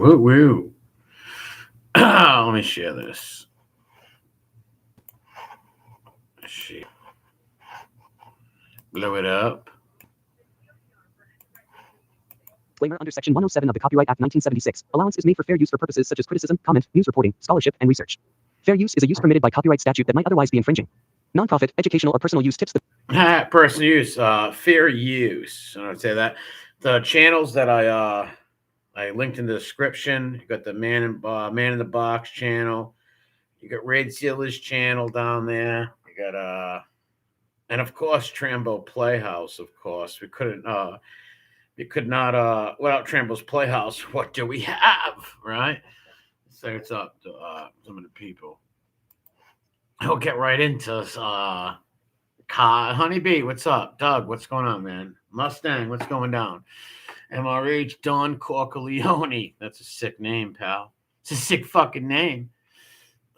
Woo woo. Let me share this. Blow it up. Disclaimer under Section 107 of the Copyright Act 1976. Allowance is made for fair use for purposes such as criticism, comment, news reporting, scholarship, and research. Fair use is a use permitted by copyright statute that might otherwise be infringing. Nonprofit, educational, or personal use tips the personal use, fair use. I would say that the channels that I linked in the description. You got the Man in the Box channel. You got Red Sealer's channel down there. You got and of course Tranbo Playhouse. Of course, we could not without Trambo's Playhouse. What do we have, right? So it's up to some of the people. I'll get right into Honeybee. What's up, Doug? What's going on, man? Mustang, what's going down? MRH Don Corcoleone. That's a sick name, pal. It's a sick fucking name.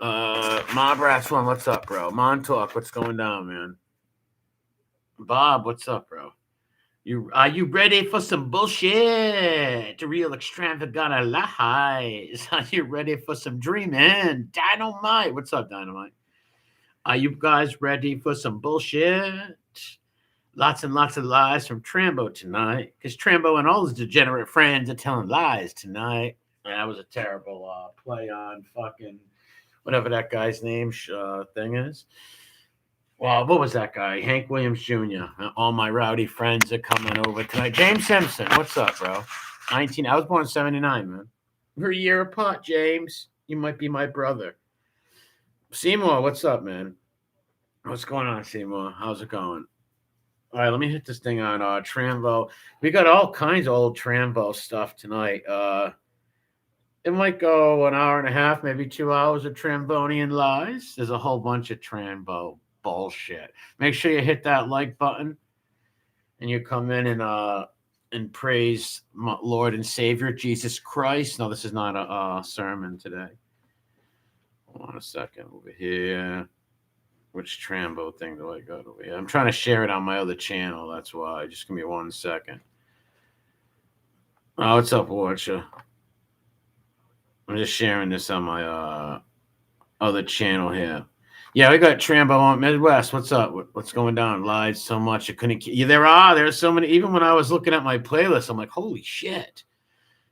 Mob Rats One, what's up, bro? Montauk, what's going down, man? Bob, what's up, bro? Are you ready for some bullshit? The real extravagant lies. Are you ready for some dreaming? Dynamite, what's up, Dynamite? Are you guys ready for some bullshit? Lots and lots of lies from Tranbo tonight, because Tranbo and all his degenerate friends are telling lies tonight. And that was a terrible play on fucking whatever that guy's name thing is. Well, what was that guy? Hank Williams Jr. All my rowdy friends are coming over tonight. James Simpson, what's up, bro? I was born in 79, man. We're a year apart, James. You might be my brother. Seymour, what's up, man? What's going on, Seymour? How's it going? All right, let me hit this thing on Tranbo. We got all kinds of old Tranbo stuff tonight. It might go an hour and a half, maybe 2 hours of Trambonian lies. There's a whole bunch of Tranbo bullshit. Make sure you hit that like button and you come in and praise my Lord and Savior Jesus Christ. No, this is not a sermon today. Hold on a second over here. Which Tranbo thing do I got over here? I'm trying to share it on my other channel. That's why. Just give me 1 second. Oh, what's up, Watcher? I'm just sharing this on my other channel here. Yeah, we got Tranbo on Midwest. What's up? What's going down? Lied so much I couldn't. Yeah, there's so many. Even when I was looking at my playlist, I'm like, holy shit.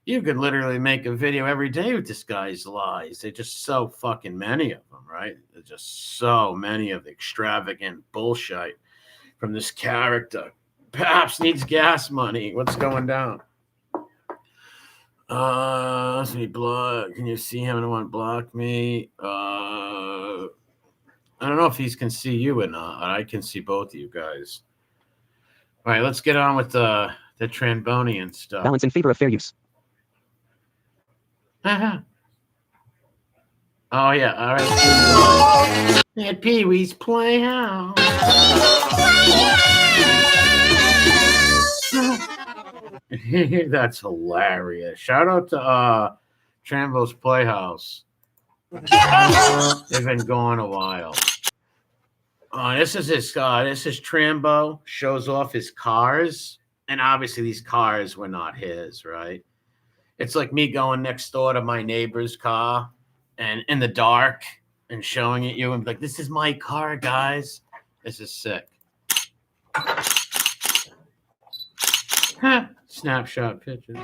You could literally make a video every day with this guy's lies. They're just so fucking many of them, right? There's just so many of the extravagant bullshit from this character. Perhaps needs gas money. What's going down? Let's see, block. Can you see him? Anyone block me? I don't know if he can see you or not. I can see both of you guys. All right, let's get on with the Tranbonian stuff. Balance in favor of fair use. Uh-huh. Oh, yeah. All right. At Pee-wee's Playhouse. That's hilarious. Shout out to Tranbo's Playhouse. They've been going a while. This is Tranbo. Shows off his cars. And obviously these cars were not his, right? It's like me going next door to my neighbor's car and in the dark and showing it you and be like, this is my car, guys. This is sick. Snapshot pictures.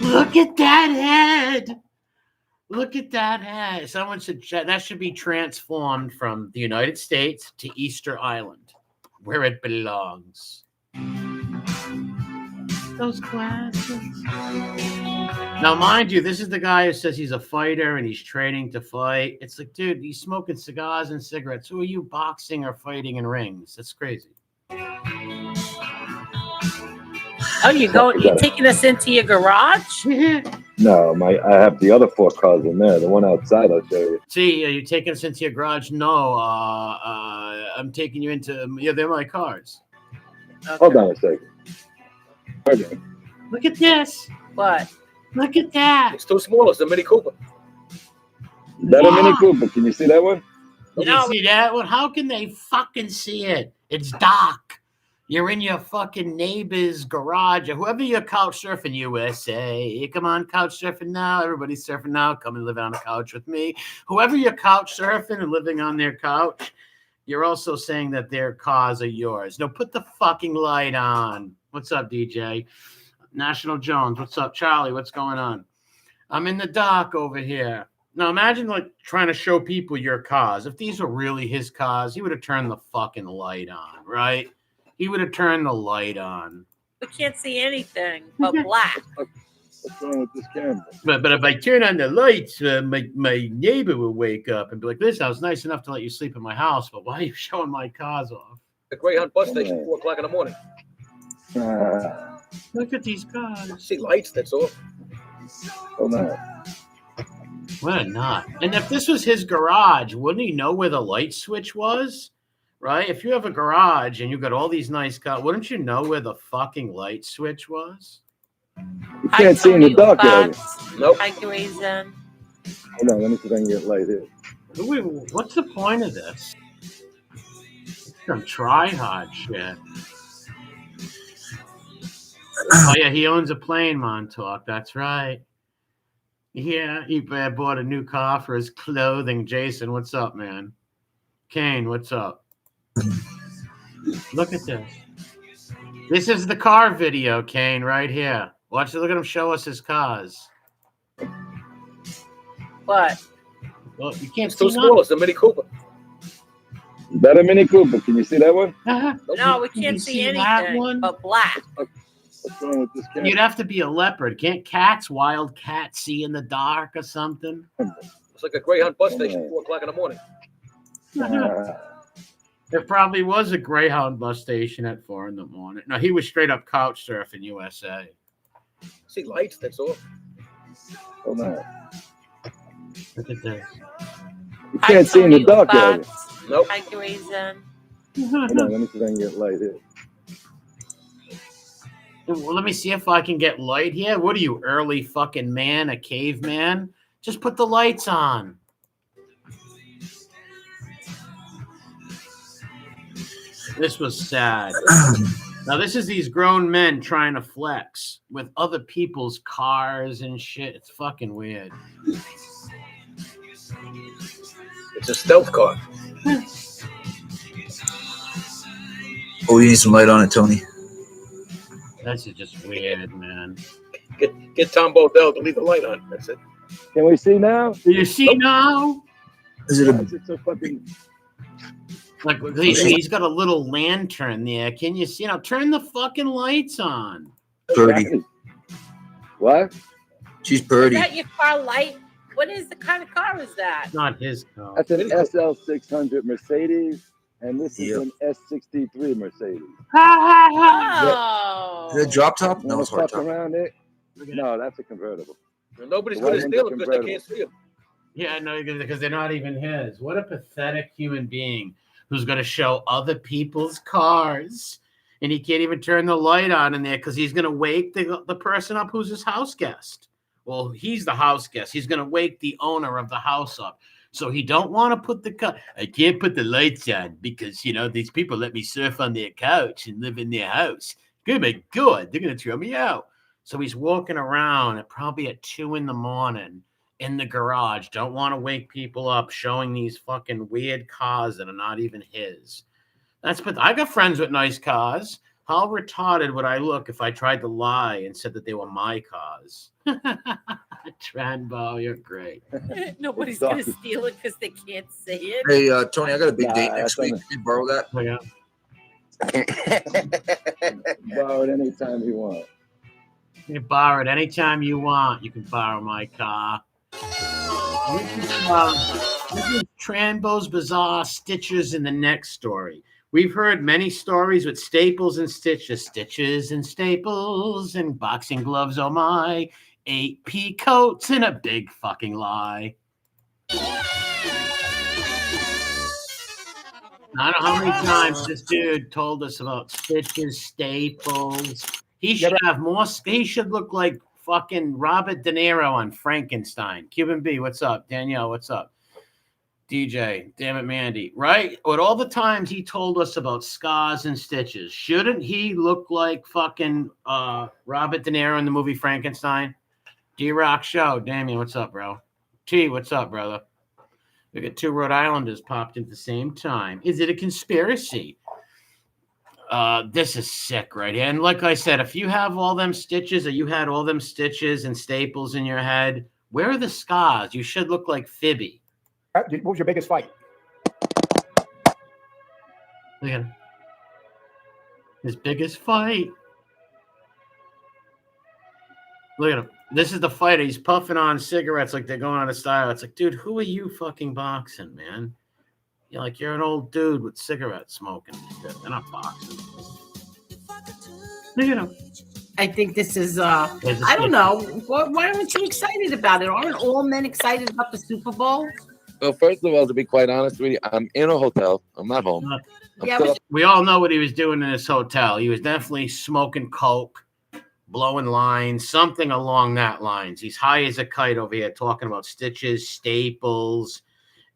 Look at that head. Look at that head. Someone should that should be transformed from the United States to Easter Island, where it belongs. Those glasses. Now, mind you, this is the guy who says he's a fighter and he's training to fight. It's like, dude, he's smoking cigars and cigarettes. Who are you boxing or fighting in rings? That's crazy. Oh, you're taking us into your garage? No, I have the other 4 cars in there. The one outside, I'll show you. See, you taking us into your garage? No, I'm taking you into. Yeah, they're my cars. Okay. Hold on a second. Okay. Look at this. What? Look at that. It's too small. It's a Mini Cooper. That a Mini Cooper? Can you see that one? You see that one? How can they fucking see it? It's dark. You're in your fucking neighbor's garage or whoever you're couch surfing USA. Come on, couch surfing now. Everybody's surfing now. Come and live on a couch with me. Whoever you're couch surfing and living on their couch, you're also saying that their cars are yours. No, put the fucking light on. What's up, DJ? National Jones. What's up, Charlie? What's going on? I'm in the dock over here. Now imagine like trying to show people your cars. If these were really his cars, he would have turned the fucking light on, right? He would have turned the light on. We can't see anything but black. What's wrong with this camera? But if I turn on the lights, my neighbor will wake up and be like, "This, I was nice enough to let you sleep in my house, but why are you showing my cars off?" The Greyhound bus station, 4 o'clock in the morning. Look at these cars. See lights, that's all. Oh no. Why not? And if this was his garage, wouldn't he know where the light switch was? Right? If you have a garage and you got all these nice cars, wouldn't you know where the fucking light switch was? You can't see in the dark area. Nope. Hi, Grayson. Hold on, let me see if I can get light here. Wait, what's the point of this? Some try-hard shit. Oh, yeah, he owns a plane, Montauk. That's right. Yeah, he bought a new car for his clothing. Jason, what's up, man? Kane, what's up? Look at this. This is the car video, Kane, right here. Watch it. Look at him show us his cars. What? Well, you can't It's too see small. It's a Mini Cooper. Is that a Mini Cooper? Can you see that one? nothing. No, we Can can't you see that anything one? but black. What's wrong with this camera? You'd have to be a leopard. Can't cats, wild cats, see in the dark or something? It's like a Greyhound bus station, 4 o'clock in the morning. There probably was a Greyhound bus station at 4 in the morning. No, he was straight up couch surfing USA. See lights, that's all. Oh no. Look at this. You can't see in the dark area. Nope. Hi, Grayson. Hold on, let me see if I can get light here. Well, let me see if I can get light here. What are you, early fucking man, a caveman? Just put the lights on. This was sad. Now, this is these grown men trying to flex with other people's cars and shit. It's fucking weird. It's a stealth car. Oh, you need some light on it, Tony. That's just weird, man. Get Tom Bodell to leave the light on. That's it. Can we see now? Do you see now? Is it Why a is it so fucking... Like he's got a little lantern there. Can you see? Now turn the fucking lights on. birdie? What? She's Is birdie. that your car light? What is the kind of car is that? It's not his car. That's an SL600 Mercedes, and this is Yep. an S63 Mercedes. Oh. Is it a drop top? You No, want it's to hard fuck top. around it? No, that's a convertible. Nobody's Why going to wouldn't steal it them because they convertible? can't see them. Yeah, no, because they're not even his. What a pathetic human being who's going to show other people's cars, and he can't even turn the light on in there because he's going to wake the person up who's his house guest. Well, he's the house guest. He's going to wake the owner of the house up. So he don't want to put the car. I can't put the lights on because, you know, these people let me surf on their couch and live in their house. Good, my God, they're going to throw me out. So he's walking around at probably at 2 a.m. in the garage. Don't want to wake people up showing these fucking weird cars that are not even his. But I got friends with nice cars. How retarded would I look if I tried to lie and said that they were my cars? Tranbo, you're great. Nobody's going to steal it because they can't see it. Hey, Tony, I got a big Nah, date next that's week. Can you borrow that? Oh, yeah. Borrow it anytime you want. You can borrow it anytime you want. You can borrow my car. This is Tranbo's Bizarre Stitches in the next story. We've heard many stories with staples and stitches, and staples and boxing gloves. Oh my, 8 pea coats and a big fucking lie. I don't know how many times this dude told us about stitches, staples. He should have more. He should look like fucking Robert De Niro on Frankenstein. Cuban B, what's up? Danielle, what's up? DJ, damn it, Mandy, right? With all the times he told us about scars and stitches, shouldn't he look like fucking Robert De Niro in the movie Frankenstein? D-Rock Show, Damien, what's up, bro? T, what's up, brother? We got 2 Rhode Islanders popped at the same time. Is it a conspiracy? This is sick right here. And like I said, if you have all them stitches or you had all them stitches and staples in your head, where are the scars? You should look like Phoebe. What was your biggest fight? Look at him. His biggest fight. Look at him. This is the fighter. He's puffing on cigarettes like they're going out of style. It's like, dude, who are you fucking boxing, man? You're an old dude with cigarette smoking. They're not boxing. Look at him. I think this is, I don't know. Why aren't you excited about it? Aren't all men excited about the Super Bowl? Well, first of all, to be quite honest with you, I'm in a hotel. I'm not home. We all know what he was doing in his hotel. He was definitely smoking coke, blowing lines, something along that lines. He's high as a kite over here talking about stitches, staples,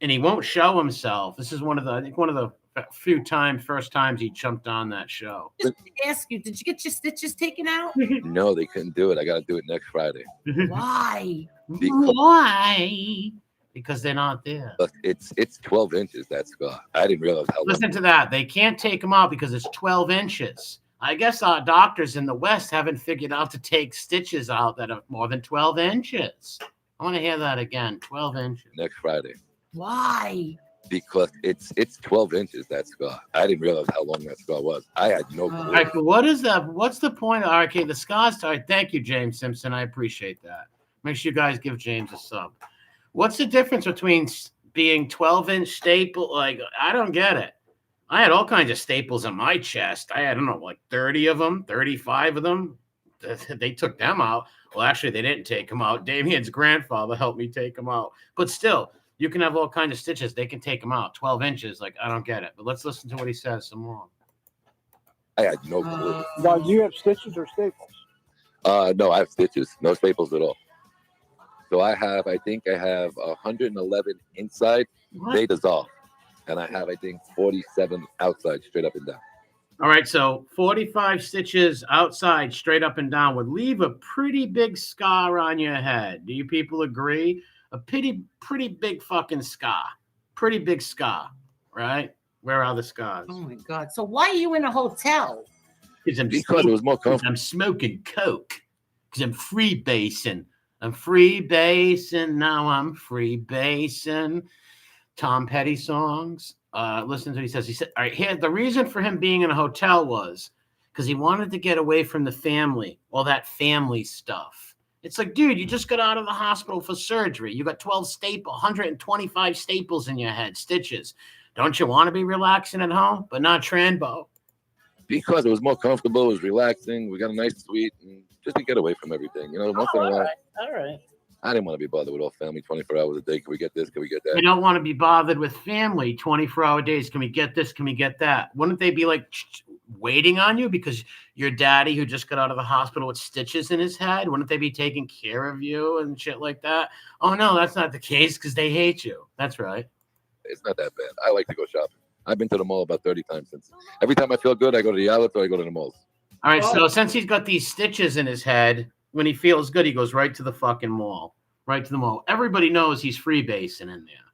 and he won't show himself. This is one of the first times he jumped on that show. Just to ask you, did you get your stitches taken out? No, they couldn't do it. I got to do it next Friday. Why? Why? Because they're not there. Look, it's 12 inches, that scar. I didn't realize how long. Listen to that. They can't take them out because it's 12 inches. I guess our doctors in the West haven't figured out to take stitches out that are more than 12 inches. I want to hear that again. 12 inches. Next Friday. Why? Because it's 12 inches, that scar. I didn't realize how long that scar was. I had no clue. All right, what is that? What's the point? Okay, the scars. All right, thank you, James Simpson. I appreciate that. Make sure you guys give James a sub. What's the difference between being 12-inch staple? Like, I don't get it. I had all kinds of staples in my chest. I don't know, like 30 of them, 35 of them. They took them out. Well, actually, they didn't take them out. Damien's grandfather helped me take them out. But still, you can have all kinds of stitches. They can take them out. 12 inches. Like, I don't get it. But let's listen to what he says some more. I had no clue. Now, do you have stitches or staples? No, I have stitches. No staples at all. So I think I have 111 inside. What? They dissolve. And I have, I think, 47 outside, straight up and down. All right, so 45 stitches outside, straight up and down, would leave a pretty big scar on your head. Do you people agree? A pretty big fucking scar. Pretty big scar, right? Where are the scars? Oh, my God. So why are you in a hotel? Because it was more comfortable. I'm smoking coke. Because I'm freebasing. I'm freebasing. Now I'm freebasing. Tom Petty songs. Listen to what he says. He said, all right, here, the reason for him being in a hotel was because he wanted to get away from the family, all that family stuff. It's like, dude, you just got out of the hospital for surgery. You got 125 staples in your head, stitches. Don't you want to be relaxing at home? But not Tranbo. Because it was more comfortable, it was relaxing. We got a nice suite, and just to get away from everything. You know, once in a while. All right. I didn't want to be bothered with all family 24 hours a day. Can we get this? Can we get that? You don't want to be bothered with family 24-hour days. Can we get this? Can we get that? Wouldn't they be like waiting on you because your daddy who just got out of the hospital with stitches in his head? Wouldn't they be taking care of you and shit like that? Oh, no, that's not the case because they hate you. That's right. It's not that bad. I like to go shopping. I've been to the mall about 30 times since. Every time I feel good, I go to the outlets or I go to the malls. All right, so since he's got these stitches in his head, when he feels good, he goes right to the fucking mall. Right to the mall. Everybody knows he's freebasing in there.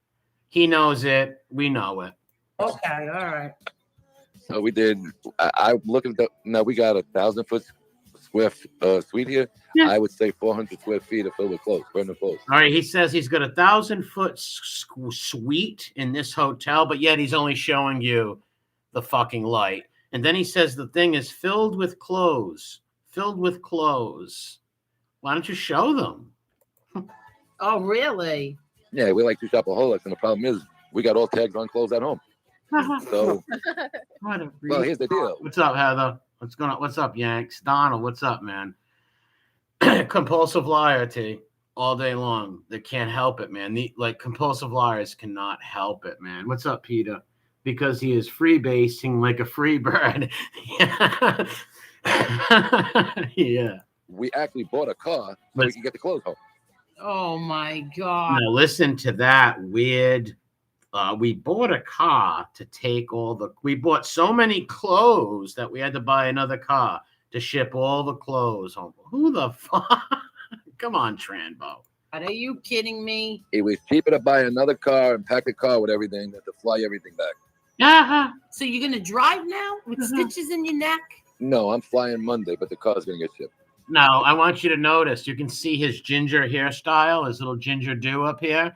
He knows it. We know it. Okay, all right. So we did. I look at now. We got 1,000-foot square suite here. Yeah. I would say 400 square feet of filled with clothes, brand clothes. All right. He says he's got 1,000-foot suite in this hotel, but yet he's only showing you the fucking light. And then he says the thing is filled with clothes. Filled with clothes. Why don't you show them? Oh, really? Yeah, we like to shopaholics, and the problem is we got all tags on clothes at home. So, well, here's the deal. What's up, Heather? What's going on? What's up, Yanks? Donald, what's up, man? Compulsive liar, T, all day long. They can't help it, man. Compulsive liars cannot help it, man. What's up, Peter? Because he is freebasing like a free bird. Yeah. We actually bought a car so we can get the clothes home. Oh, my God. Now listen to that weird we bought a car to take all the. We bought so many clothes that we had to buy another car to ship all the clothes home. Who the fuck? Come on, Tranbo. Are you kidding me? It was cheaper to buy another car and pack the car with everything than to fly everything back. Uh-huh. So you're gonna drive now with stitches in your neck? No, I'm flying Monday, but the car's gonna get shipped. Now, I want you to notice. You can see his ginger hairstyle, his little ginger do up here.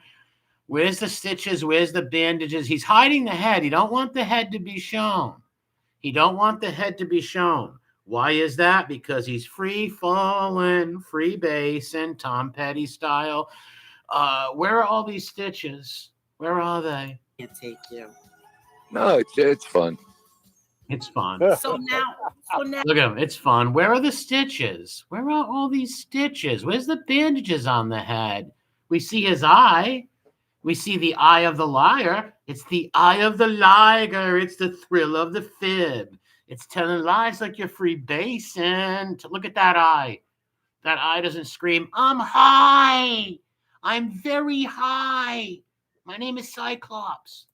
Where's the stitches? Where's the bandages? He's hiding the head. He don't want the head to be shown. He don't want the head to be shown. Why is that? Because he's free falling, free bass, and Tom Petty style. Where are all these stitches? Where are they? Can't take you. No, it's fun. It's fun. So now, Look at him. It's fun. Where are the stitches? Where are all these stitches? Where's the bandages on the head? We see his eye. We see the eye of the liar. It's the eye of the liger. It's the thrill of the fib. It's telling lies like you're free basing. Look at that eye. That eye doesn't scream, I'm high. I'm very high. My name is Cyclops.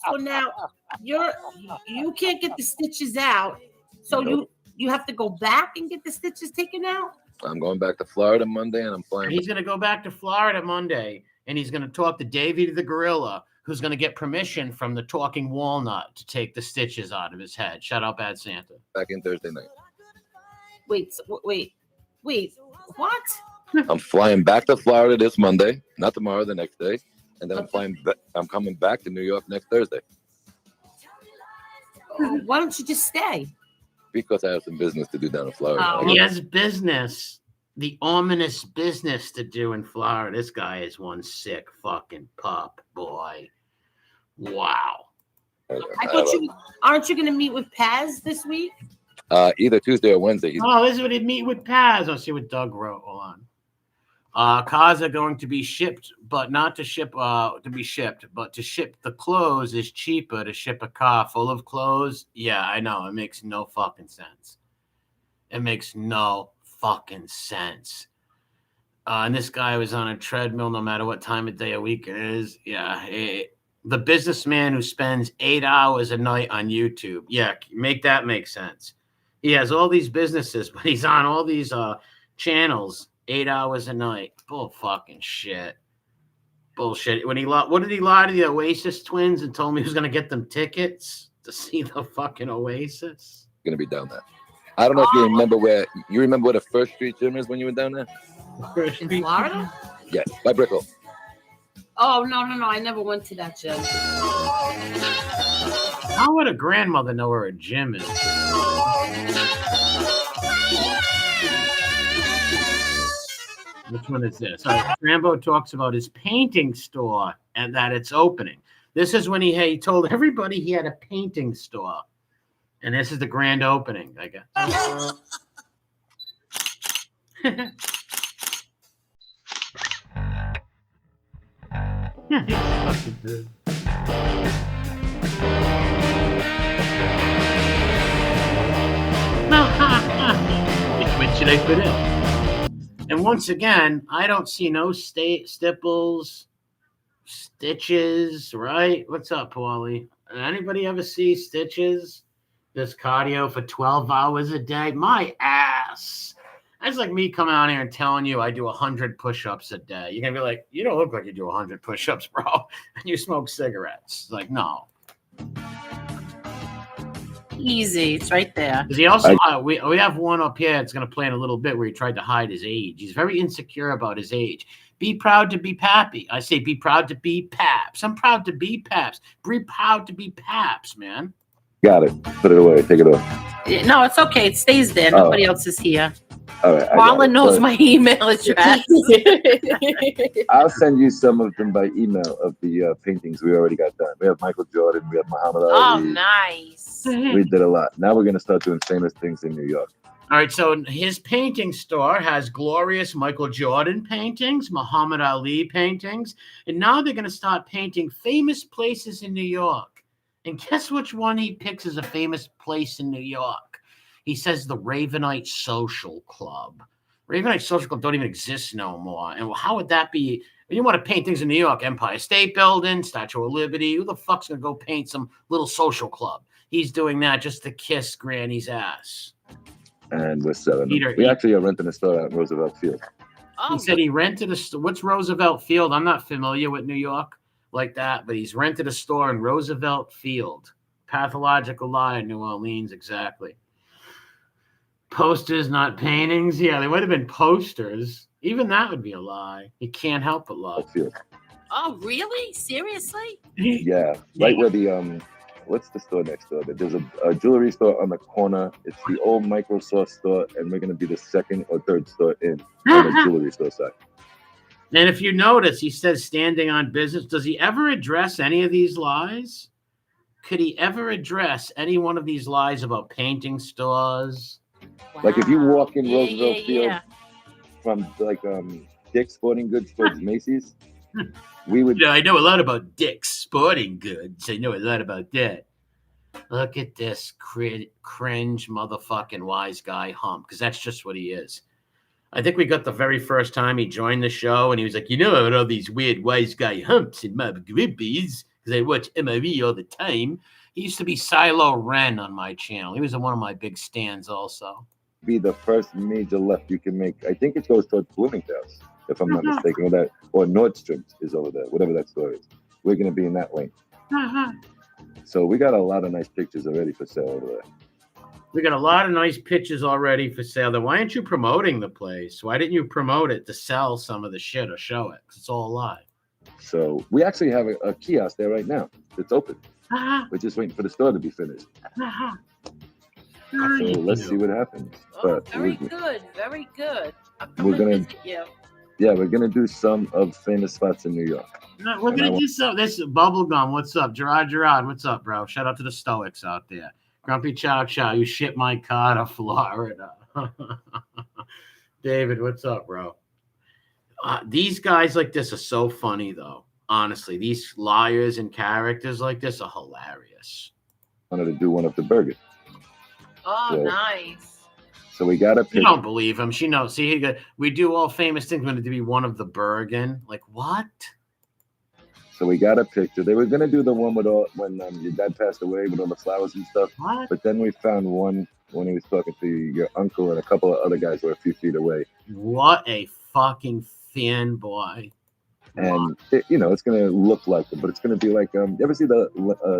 so now you can't get the stitches out. So Nope. you have to go back and get the stitches taken out? I'm going back to Florida Monday, and I'm flying. He's going to go back to Florida Monday, and he's going to talk to Davey the gorilla, who's going to get permission from the talking walnut to take the stitches out of his head. Shout out Bad Santa. back in Thursday night. Wait, what? I'm flying back to Florida this Monday, not tomorrow, the next day, and then I'm coming back to New York next Thursday Why don't you just stay? because I have some business to do down in Florida. Oh. He has business, the ominous business to do in Florida. This guy is one sick fucking pup, boy. Wow. I thought aren't you going to meet with Paz this week? Either Tuesday or Wednesday. This is what he'd meet with Paz. I'll see what Doug wrote. Hold on. Cars are going to be shipped, but not to ship to be shipped, but to ship the clothes is cheaper to ship a car full of clothes. Yeah, I know. It makes no fucking sense. It makes no fucking sense. And this guy was on a treadmill no matter what time of day or week it is. Yeah. The businessman who spends 8 hours a night on YouTube. Yeah, make that make sense. He has all these businesses, but he's on all these channels 8 hours a night. Bull fucking shit. Bullshit. What did he lie to the Oasis twins and told me he was going to get them tickets to see the fucking Oasis? Gonna be down there. I don't know if you remember where the First Street Gym is when you were down there. In Florida? Yes, by Brickell. Oh, no. I never went to that gym. How would a grandmother know where a gym is? Which one is this? Tranbo talks about his painting store and that it's opening. This is when he told everybody he had a painting store. And this is the grand opening, I guess. Which should I put in? And once again, I don't see no stipples, stitches, right? What's up, Paulie? Anybody ever see stitches? This cardio for 12 hours a day? My ass. That's like me coming out here and telling you I do 100 push-ups a day. You're going to be like, you don't look like you do 100 push-ups, bro. And you smoke cigarettes. Like, no. Easy. It's right there. Because he also, we have one up here that's going to play in a little bit where he tried to hide his age. He's very insecure about his age. Be proud to be Pappy. I say be proud to be Paps. I'm proud to be Paps. Be proud to be Paps, man. Got it. Put it away. Take it off. No, it's okay. It stays there. Nobody else is here. All right. Marlon knows my email address. I'll send you some of them by email of the paintings we already got done. We have Michael Jordan. We have Muhammad Ali. Oh, nice. We did a lot. Now we're going to start doing famous things in New York. All right, so his painting store has glorious Michael Jordan paintings, Muhammad Ali paintings, and now they're going to start painting famous places in New York. And guess which one he picks as a famous place in New York? He says the Ravenite Social Club. Ravenite Social Club don't even exist no more. And how would that be You want to paint things in New York, Empire State Building, Statue of Liberty. Who the fuck's going to go paint some little social club? He's doing that just to kiss Granny's ass. And we're selling them. We actually are renting a store out in Roosevelt Field. He said he rented a store. What's Roosevelt Field? I'm not familiar with New York like that, but he's rented a store in Roosevelt Field. Pathological lie in New Orleans, exactly. Posters, not paintings. Yeah, they would have been posters. Even that would be a lie. You can't help but lie. Oh, really? Seriously? Yeah, right where the what's the store next door? There's a jewelry store on the corner. It's the old Microsoft store, and we're gonna be the second or third store in on the jewelry store side. And if you notice, he says standing on business. Does he ever address any of these lies? Could he ever address any one of these lies about painting stores? Wow. Like if you walk in Roosevelt Field from like Dick's Sporting Goods towards Macy's, we would. I know a lot about Dick's Sporting Goods. I know a lot about that. Look at this cringe motherfucking wise guy hump, because that's just what he is. I think we got the very first time he joined the show, and he was like, I got all these weird wise guy humps in my groupies, because I watch MRE all the time. He used to be Silo Ren on my channel. He was one of my big stands also. Be the first major left you can make. I think it goes towards Bloomingdale's, if I'm not mistaken, with that, or Nordstrom's is over there, whatever that store is. We're going to be in that lane. So we got a lot of nice pictures already for sale over there. We got a lot of nice pictures already for sale. Then why aren't you promoting the place? Why didn't you promote it to sell some of the shit or show it? It's all a lie. So we actually have a kiosk there right now. It's open. We're just waiting for the store to be finished. So let's see what happens. But very good. Very good. We're gonna we're gonna do some of famous spots in New York. We're gonna do some. This Bubblegum. What's up, Gerard? What's up, bro? Shout out to the Stoics out there. Grumpy Chow Chow, you ship my car to Florida. David, what's up, bro? These guys like this are so funny, though. Honestly, these liars and characters like this are hilarious. I wanted to do one of the burgers. Oh, nice. So we got a picture. You don't believe him. She knows. See, we do all famous things. We wanted to be one of the Bergen. Like, what? So we got a picture. They were gonna do the one with all when your dad passed away with all the flowers and stuff. What? But then we found one when he was talking to your uncle and a couple of other guys who were a few feet away. What a fucking fanboy! And it's gonna look like them, but it's gonna be like you ever see the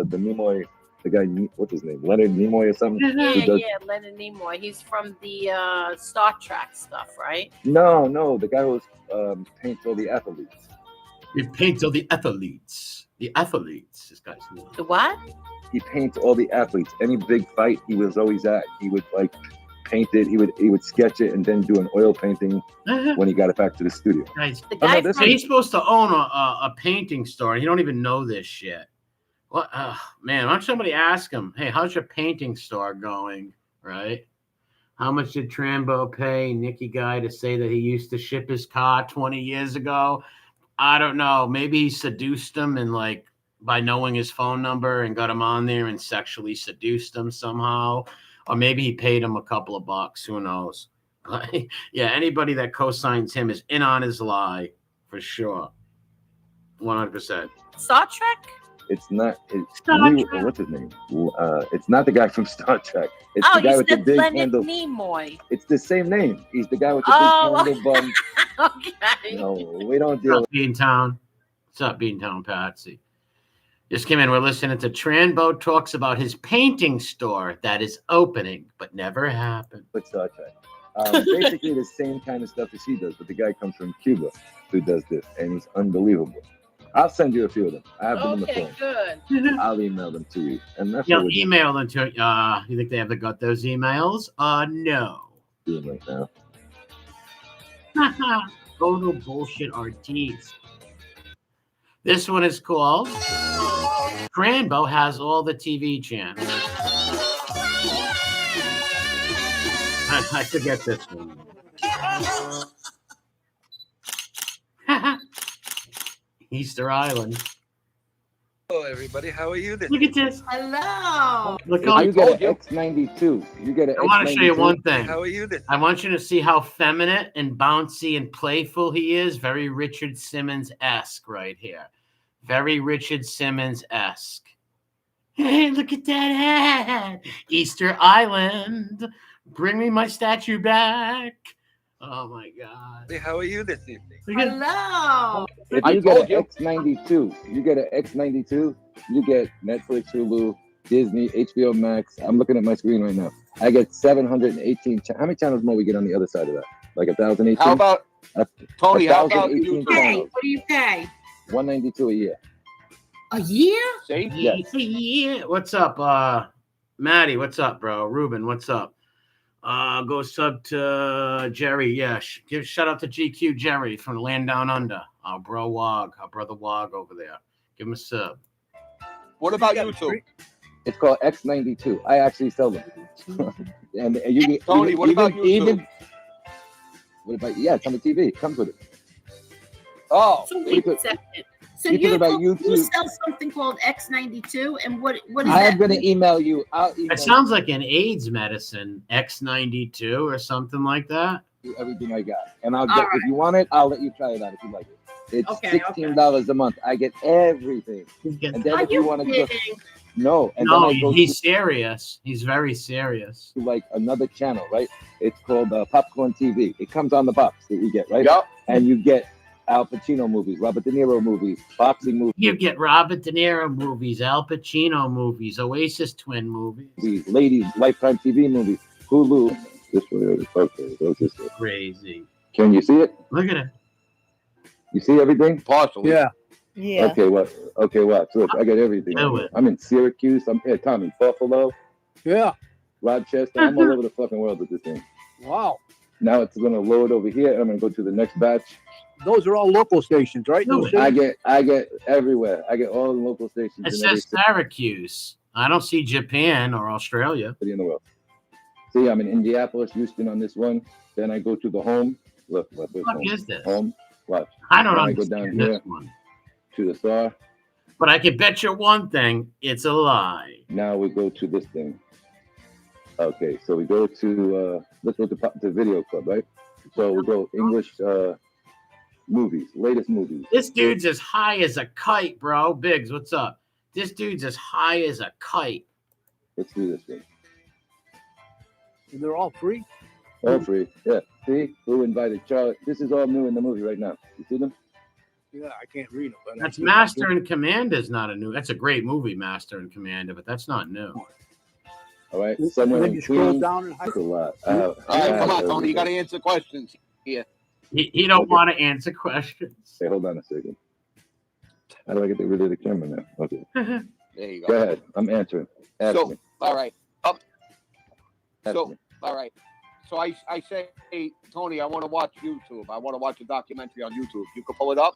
Nimoy, the guy, what's his name, Leonard Nimoy or something? Yeah, Leonard Nimoy. He's from the Star Trek stuff, right? No, the guy who paints all the athletes. He paints all the athletes. The athletes. This guy's cool. The what? He paints all the athletes. Any big fight he was always at, he would like paint it. He would sketch it and then do an oil painting when he got it back to the studio. Nice. He's supposed to own a painting store, and he don't even know this shit. What? Man, why don't somebody ask him? Hey, how's your painting store going? Right? How much did Tranbo pay Nicky Guy to say that he used to ship his car 20 years ago? I don't know. Maybe he seduced him and by knowing his phone number and got him on there and sexually seduced him somehow. Or maybe he paid him a couple of bucks. Who knows? Yeah, anybody that co-signs him is in on his lie for sure. 100%. Star Trek? It's not. What's his name? It's not the guy from Star Trek. It's the guy with the big handle. Nimoy. It's the same name. He's the guy with the big handle bun. Okay. No, we don't deal with Beantown. What's up, Beantown Patsy? Just came in. We're listening to Tranbo talks about his painting store that is opening, but never happened. With Star Trek. Basically the same kind of stuff as he does, but the guy comes from Cuba who does this, and he's unbelievable. I'll send you a few of them. I have them on the phone. Good. I'll email them to you. And that's email them to you think they have got those emails? No. Doing right now. Total bullshit artiste. This one is called Tranbo Has All the TV Channels. I forget this one. Easter Island. Hello, everybody. How are you? Look at this. Hello. Look If how you get an X92, you get an I want to show you X92. one thing. How are you? I want you to see how feminine and bouncy and playful he is. Very Richard Simmons-esque right here. Very Richard Simmons-esque. Hey, look at that hat. Easter Island. Bring me my statue back. Oh, my God. How are you this evening? Hello. If you get an X92, you get an X92, you get Netflix, Hulu, Disney, HBO Max. I'm looking at my screen right now. I get 718. How many channels more we get on the other side of that? Like 1,018? How about Tony? How about you? Hey, what do you pay? $192 a year. A year? See? Yes. Yeah. What's up, Maddie? What's up, bro? Ruben, what's up? Go sub to Jerry. Yeah, give shout out to GQ Jerry from Land Down Under. Our bro Wog, our brother Wog over there. Give him a sub. What about YouTube? It's called X92. I actually sell them. and you get Tony, what about YouTube? What about it's on the TV? It comes with it. Oh, So wait a second. So you think about you YouTube. sell something called X92, and what is that? I'm going to email you. I'll email It sounds like an AIDS medicine, X92 or something like that. you everything I got, and I'll get. If you want it, I'll let you try it out if you like it. It's $16 a month. I get everything. And then Are if you want to go, no, and No, then I go he's serious. He's very serious. to like another channel, right? It's called Popcorn TV. It comes on the box that you get, right? Yep. And you get Al Pacino movies, Robert De Niro movies, boxing movies. You get Robert De Niro movies, Al Pacino movies, Oasis Twin movies. These ladies, Lifetime TV movies, Hulu. This way, okay, goes this way. Crazy. Can you see it? Look at it. You see everything? partially. Yeah. Yeah. Okay, what? Okay, what? Look, I got everything. Do it. I'm in Syracuse. I'm here, Tommy, Buffalo, Yeah. Rochester. I'm all over the fucking world with this thing. Wow. Now it's gonna load over here. And I'm gonna go to the next batch. Those are all local stations, right? No, Those I cities? get everywhere. I get all the local stations It in every says Syracuse. I don't see Japan or Australia. city in the world. See, I'm in Indianapolis, Houston on this one. Then I go to the home. Look, What home. is this? Home. Watch. I don't Then I go down understand here this one. to the star. But I can bet you one thing, it's a lie. Now we go to this thing. Okay, so we go to let's go to Video Club, right? So we go English movies, latest movies. This dude's as high as a kite, bro. Biggs, what's up? This dude's as high as a kite. Let's do this thing. And they're all free? All free. Yeah. See who invited Charlie? This is all new in the movie right now. You see them? Yeah, I can't read them. But That's Master and Commander is not a new. That's a great movie, Master and Commander, but that's not new. All right. And Someone then in you scroll Queens. down and That's a lot. Uh, All right, come on, Tony. You got to answer questions here. He don't Okay. want to answer questions. Hey, hold on a second. How do I get rid of the camera now? Okay. There you Go go. ahead. I'm answering. Ask So, me. all right. Ask So, me. all right. So I say, hey, Tony, I want to watch YouTube. I want to watch a documentary on YouTube. You can pull it up.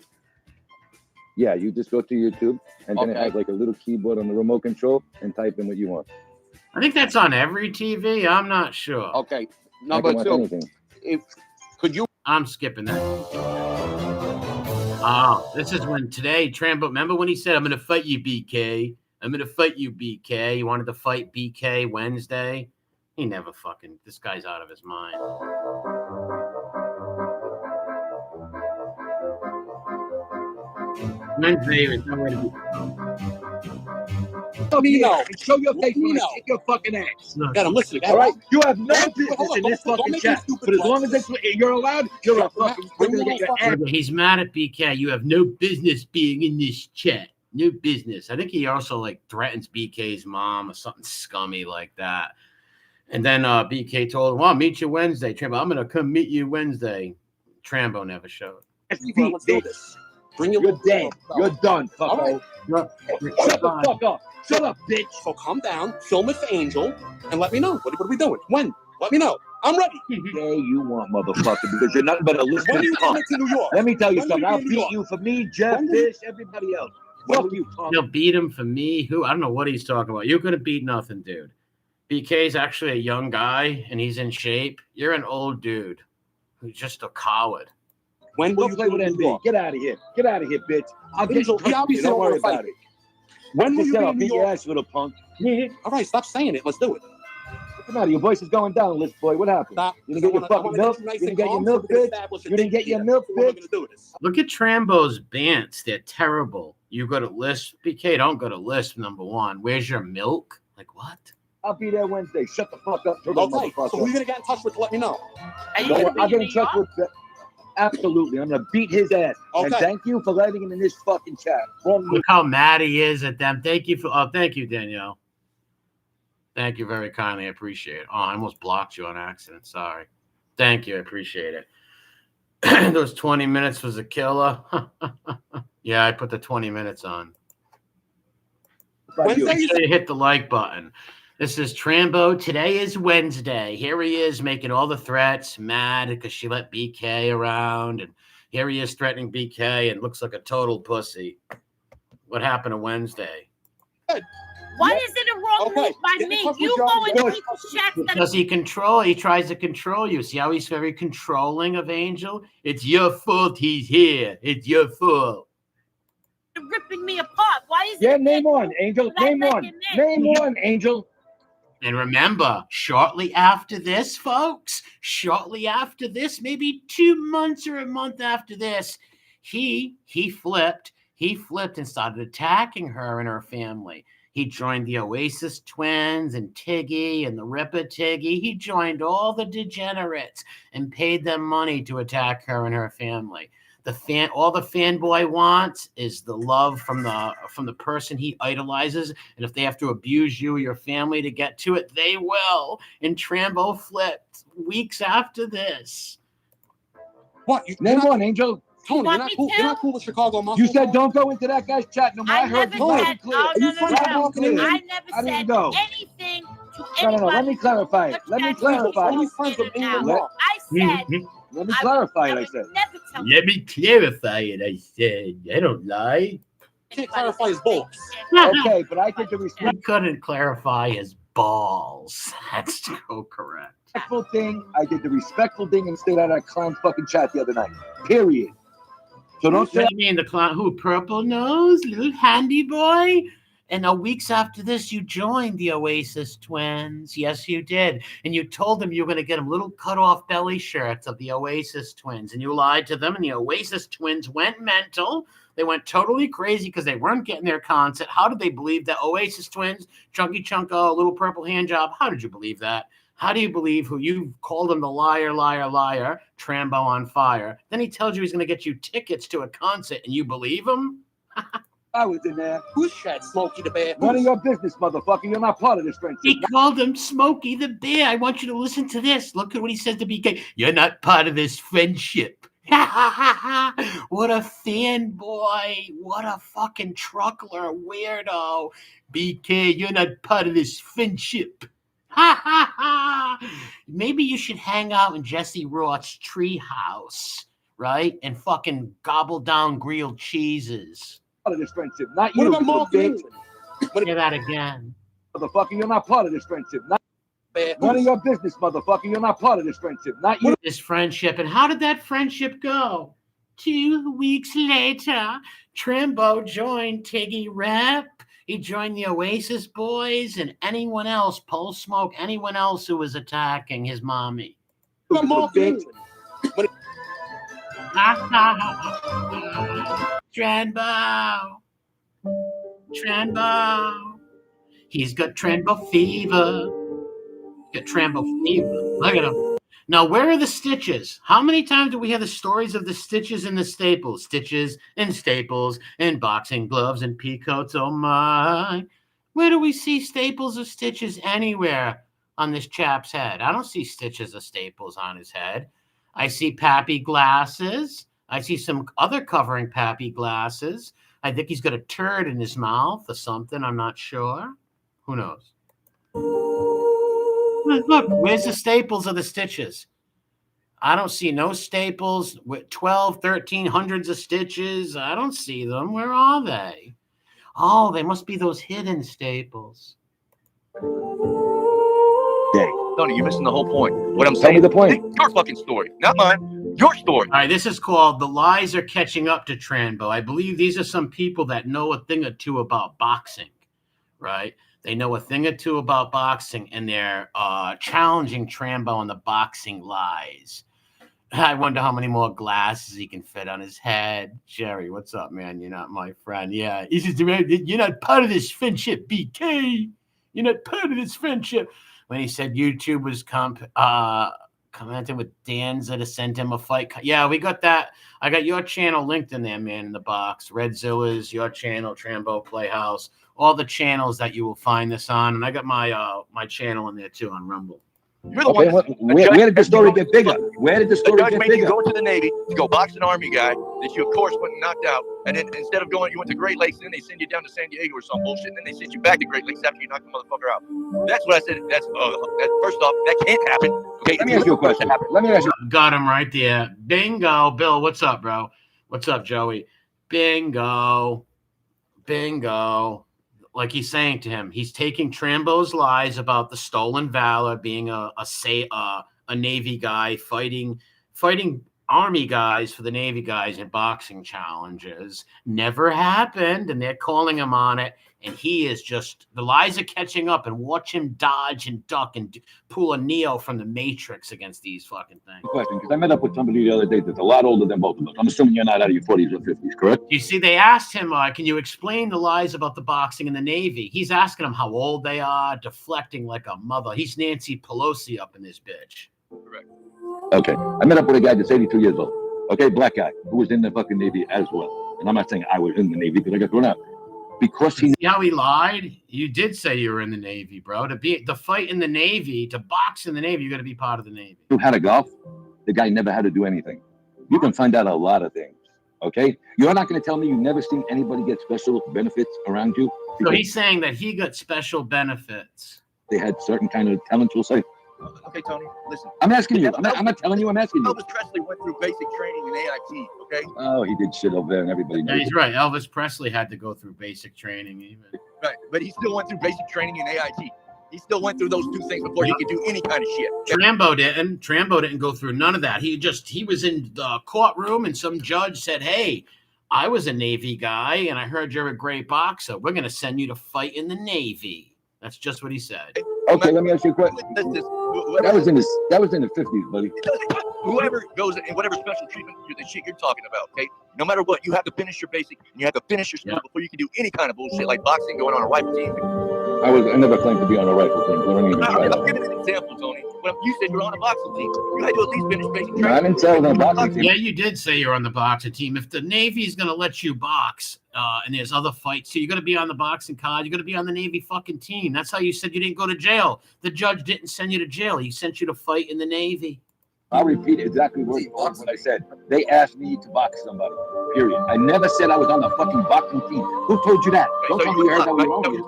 Yeah, you just go to YouTube and then it Okay. has like a little keyboard on the remote control and type in what you want. I think that's on every TV. I'm not sure. Okay. I Number can watch two. anything. Could you? I'm skipping that. Oh, this is when today, Tranbo, remember when he said, I'm going to fight you, BK? I'm going to fight you, BK. He wanted to fight BK Wednesday. He never fucking, this guy's out of his mind. Wednesday is nowhere to be. No. Show your face when I kick your fucking ass. Look, Got him listening. All right. You have no business in this fucking chat. But as long as you're allowed, you're a fucking. You're gonna get your ass. he's mad at BK. You have no business being in this chat. No business. I think he also like threatens BK's mom or something scummy like that. And then BK told him, well, I'll meet you Wednesday. Trambo, I'm going to come meet you Wednesday. Trambo never showed. Bring your. You're dead. You're done, fucko. Look, Shut the fuck up. Shut up, bitch. So calm down, film it for Angel, and let me know. What are we doing? When? Let me know. I'm ready. Yeah, you want, motherfucker, because you're nothing but a When are listening you cunt. coming to New York? Let me tell you When something. are you I'll in New beat York? you for me, Jeff, When do you- Fish, everybody else. Fuck you, Tom. He'll beat him for me. Who? I don't know what he's talking about. You're going to beat nothing, dude. BK's actually a young guy, and he's in shape. You're an old dude who's just a coward. When will Go you play with come to New NB. York? Get out of here. Get out of here, bitch. I'll get Angel, you. he obviously Don't don't worry want to fight about me. it. When will Just you get be up, in New beat your York? ass, little punk. All right, stop saying it. Let's do it. What's the matter? Your voice is going down, list boy. What happened? Stop. You didn't get your fucking milk? You didn't get your milk, bitch? You didn't get your milk, bitch? Look at Trambo's bants. They're terrible. You go to Lisp. BK, don't go to Lisp, number one. Where's your milk? Like, what? I'll be there Wednesday. Shut the fuck up, turtle Okay, motherfucker. so who are you going to get in touch with to let me know? Are you Don't gonna worry, be I'll get in in New touch York? with absolutely. I'm gonna beat his ass. And Okay. thank you for letting him in this fucking chat. Look how mad he is at them. Thank you thank you, Danielle. Thank you very kindly. I appreciate it. Oh, I almost blocked you on accident. Sorry. Thank you. I appreciate it. Those 20 minutes was a killer. Yeah, I put the 20 minutes on. Make sure you hit the like button. This is Tranbo. Today is Wednesday. Here he is making all the threats, mad because she let BK around. And here he is threatening BK and looks like a total pussy. What happened on Wednesday? Why is it a wrong move by me? You go into people's chats that Because he tries to control you. See how he's very controlling of Angel? It's your fault he's here. It's your fault. are ripping me apart. Why is Yeah, it? name one, Angel. Name one. Name one, Angel. And remember, shortly after this, folks, shortly after this, maybe 2 months or a month after this, he flipped. He flipped and started attacking her and her family. He joined the Oasis twins and Tiggy and the Ripper Tiggy. He joined all the degenerates and paid them money to attack her and her family. All the fanboy wants is the love from the person he idolizes, and if they have to abuse you or your family to get to it, they will. And Tranbo flipped weeks after this. What? Name one, Angel. Tony, you're not cool. You're not cool with Chicago Muscle. You said don't go into that guy's chat no more. I heard you loud and clear. Oh, no, no, Loud no. and clear. I never I didn't said go. anything to anybody. No. Let me clarify it. Let me clarify Only it. friends with England Let- law. I said Let me clarify it. I said. never tell Let me clarify it, I said. I don't lie. Can't clarify his balls. Okay, but I think the He couldn't clarify his balls. That's so correct. respectful thing, I did the respectful thing and stayed out of that clown fucking chat the other night. Period. So don't What say do you mean the clown? Who? Purple Nose? Little handy boy? And weeks after this, you joined the Oasis twins. Yes, you did. And you told them you were going to get them little cut-off belly shirts of the Oasis twins. And you lied to them, and the Oasis twins went mental. They went totally crazy because they weren't getting their concert. How did they believe that Oasis twins, Chunky Chunko, Little Purple Handjob? How did you believe that? How do you believe who you called him the liar, liar, liar, Tranbo on fire? Then he tells you he's going to get you tickets to a concert, and you believe him? I was in there. Who's Chad Smokey the Bear? None of your business, motherfucker. You're not part of this friendship. He called him Smokey the Bear. I want you to listen to this. Look at what he says to BK. You're not part of this friendship. What a fanboy. What a fucking truckler weirdo. BK, you're not part of this friendship. Maybe you should hang out in Jesse Roth's treehouse, right? And fucking gobble down grilled cheeses. Part of this friendship, not What you. about Mark bitch. Hear that again. Motherfucker, you're not part of this friendship. Bear? None of your business, motherfucker. You're not part of this friendship, not you. This friendship. And how did that friendship go? 2 weeks later, Tranbo joined Tiggy Rep. He joined the Oasis boys and anyone else, Pole Smoke, anyone else who was attacking his mommy. What about Mark Bitch. Tranbo. He's got Tranbo fever. Got Tranbo fever. Look at him. Now, where are the stitches? How many times do we have the stories of the stitches and the staples? Stitches and staples and boxing gloves and peacoats. Oh, my. Where do we see staples or stitches anywhere on this chap's head? I don't see stitches or staples on his head. I see Pappy glasses. I see some other covering Pappy glasses. I think he's got a turd in his mouth or something. I'm not sure. Who knows? Look, where's the staples of the stitches? I don't see no staples with 12, 13, hundreds of stitches. I don't see them. Where are they? Oh, they must be those hidden staples. Day. Tony, you're missing the whole point. What I'm Tell saying, me the point. it's your fucking story, not mine. Your story. All right, this is called The Lies Are Catching Up to Tranbo. I believe these are some people that know a thing or two about boxing, right? They know a thing or two about boxing, and they're challenging Tranbo on the boxing lies. I wonder how many more glasses he can fit on his head. Jerry, what's up, man? You're not my friend. Yeah, he says, you're not part of this friendship, BK. You're not part of this friendship. When he said YouTube was commenting with Danza to send him a fight. Yeah, we got that. I got your channel linked in there, man, in the box. Red Zilla's, your channel, Tranbo Playhouse, all the channels that you will find this on. And I got my channel in there, too, on Rumble. You're the Okay, one. where did the story get bigger? Where did the story judge get made you bigger? go to the Navy to go box an Army guy that you, of course, went and knocked out. And then instead of going, you went to Great Lakes, and then they send you down to San Diego or some bullshit, and then they send you back to Great Lakes after you knocked the motherfucker out. That's what I said. That's first off, that can't happen. Okay, Let me ask you a question. Let me ask you. Got him right there. Bingo. Bill, what's up, bro? What's up, Joey? Bingo. Bingo. Like he's saying to him, he's taking Trambo's lies about the stolen valor, being a Navy guy fighting Army guys for the Navy guys in boxing challenges. Never happened, and they're calling him on it. And he is just, the lies are catching up, and watch him dodge and duck and pull a Neo from the Matrix against these fucking things. Question, because I met up with somebody the other day that's a lot older than both of us. I'm assuming you're not out of your 40s or 50s, correct? You see, they asked him, can you explain the lies about the boxing in the Navy? He's asking them how old they are, deflecting like a mother. He's Nancy Pelosi up in this bitch. Correct. Okay. I met up with a guy that's 82 years old. Okay, black guy who was in the fucking Navy as well. And I'm not saying I was in the Navy because I got thrown out. Because he. See how he lied? You did say you were in the Navy, bro. To fight in the Navy, to box in the Navy, you got to be part of the Navy. Who had a golf? The guy never had to do anything. You can find out a lot of things. Okay, you're not going to tell me you've never seen anybody get special benefits around you. So he's saying that he got special benefits. They had certain kind of talents, we'll say. Okay, Tony, listen. I'm asking you. I'm not telling you. I'm asking you. Elvis Presley went through basic training in AIT. Okay. Oh, he did shit over there, and everybody knows. Yeah, he's right. Elvis Presley had to go through basic training, even. Right, but he still went through basic training in AIT. He still went through those two things before he could do any kind of shit. Tranbo didn't go through none of that. He was in the courtroom, and some judge said, "Hey, I was a Navy guy, and I heard you're a great boxer. We're going to send you to fight in the Navy." That's just what he said. Okay, let me ask you a question. That was in the 50s, buddy. Whoever goes in whatever special treatment the shit you're talking about, okay? No matter what, you have to finish your basic, and you have to finish your school before you can do any kind of bullshit like boxing, going on a rifle team. I never claimed to be on a rifle team, so don't even try I'm that. giving an example, Tony. When you said you're on a boxing team, you had to at least finish basic No, I training. didn't say I was on a boxing team. Yeah, you did say you're on the boxing team. If the Navy's going to let you box, and there's other fights, so you're going to be on the boxing card. You're going to be on the Navy fucking team. That's how you said you didn't go to jail. The judge didn't send you to jail. He sent you to fight in the Navy. I'll repeat exactly what I said. They asked me to box somebody, period. I never said I was on the fucking boxing team. Who told you that? Don't So tell me you heard that we were wrong here.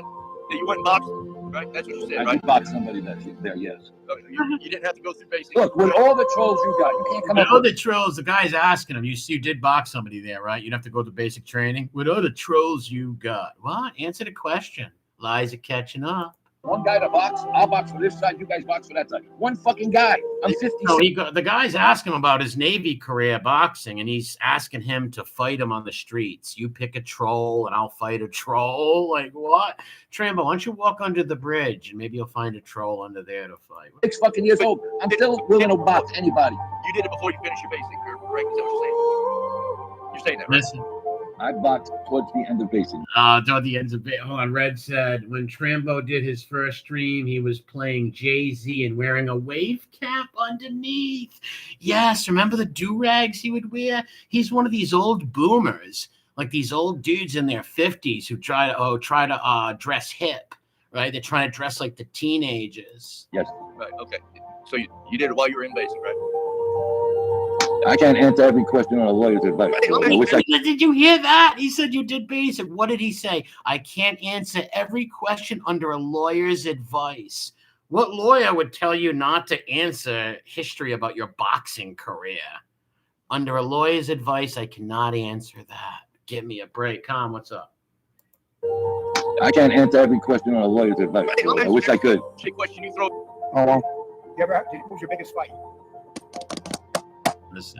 You went boxing, right? That's what you said, I right? did box somebody that's there, yes. You didn't have to go through basic. Look, with all the trolls you got, you can't come With up all with the trolls, the guy's asking him, you did box somebody there, right? You'd have to go to basic training. With all the trolls you got. What? Answer the question. Lies are catching up. one guy to box. I'll box for this side, you guys box for that side. One fucking guy. I'm 50. No, the guy's asking him about his Navy career boxing, and he's asking him to fight him on the streets. You pick a troll, and I'll fight a troll. Like, what? Tranbo, why don't you walk under the bridge, and maybe you'll find a troll under there to fight. 6 fucking years old. I'm still willing to box anybody. You did it before you finished your basic, right? Is that what you're saying? You're saying that, right? Listen. I boxed towards the end of basic. Toward the ends of it. Hold on. Red said when Tranbo did his first stream, he was playing Jay-Z and wearing a wave cap underneath. Yes, remember the do-rags he would wear? He's one of these old boomers, like these old dudes in their 50s who try to dress hip, right? They're trying to dress like the teenagers. Yes. Right, okay. So you did it while you were in basic, right? I can't answer every question on a lawyer's advice. So I wish I Did you hear that? He said you did basic. What did he say? I can't answer every question under a lawyer's advice. What lawyer would tell you not to answer history about your boxing career? Under a lawyer's advice, I cannot answer that. Give me a break. Con, what's up? can't answer every question on a lawyer's advice. So I wish I could. Question you throw. Hold on. Who's your biggest fight? Listen.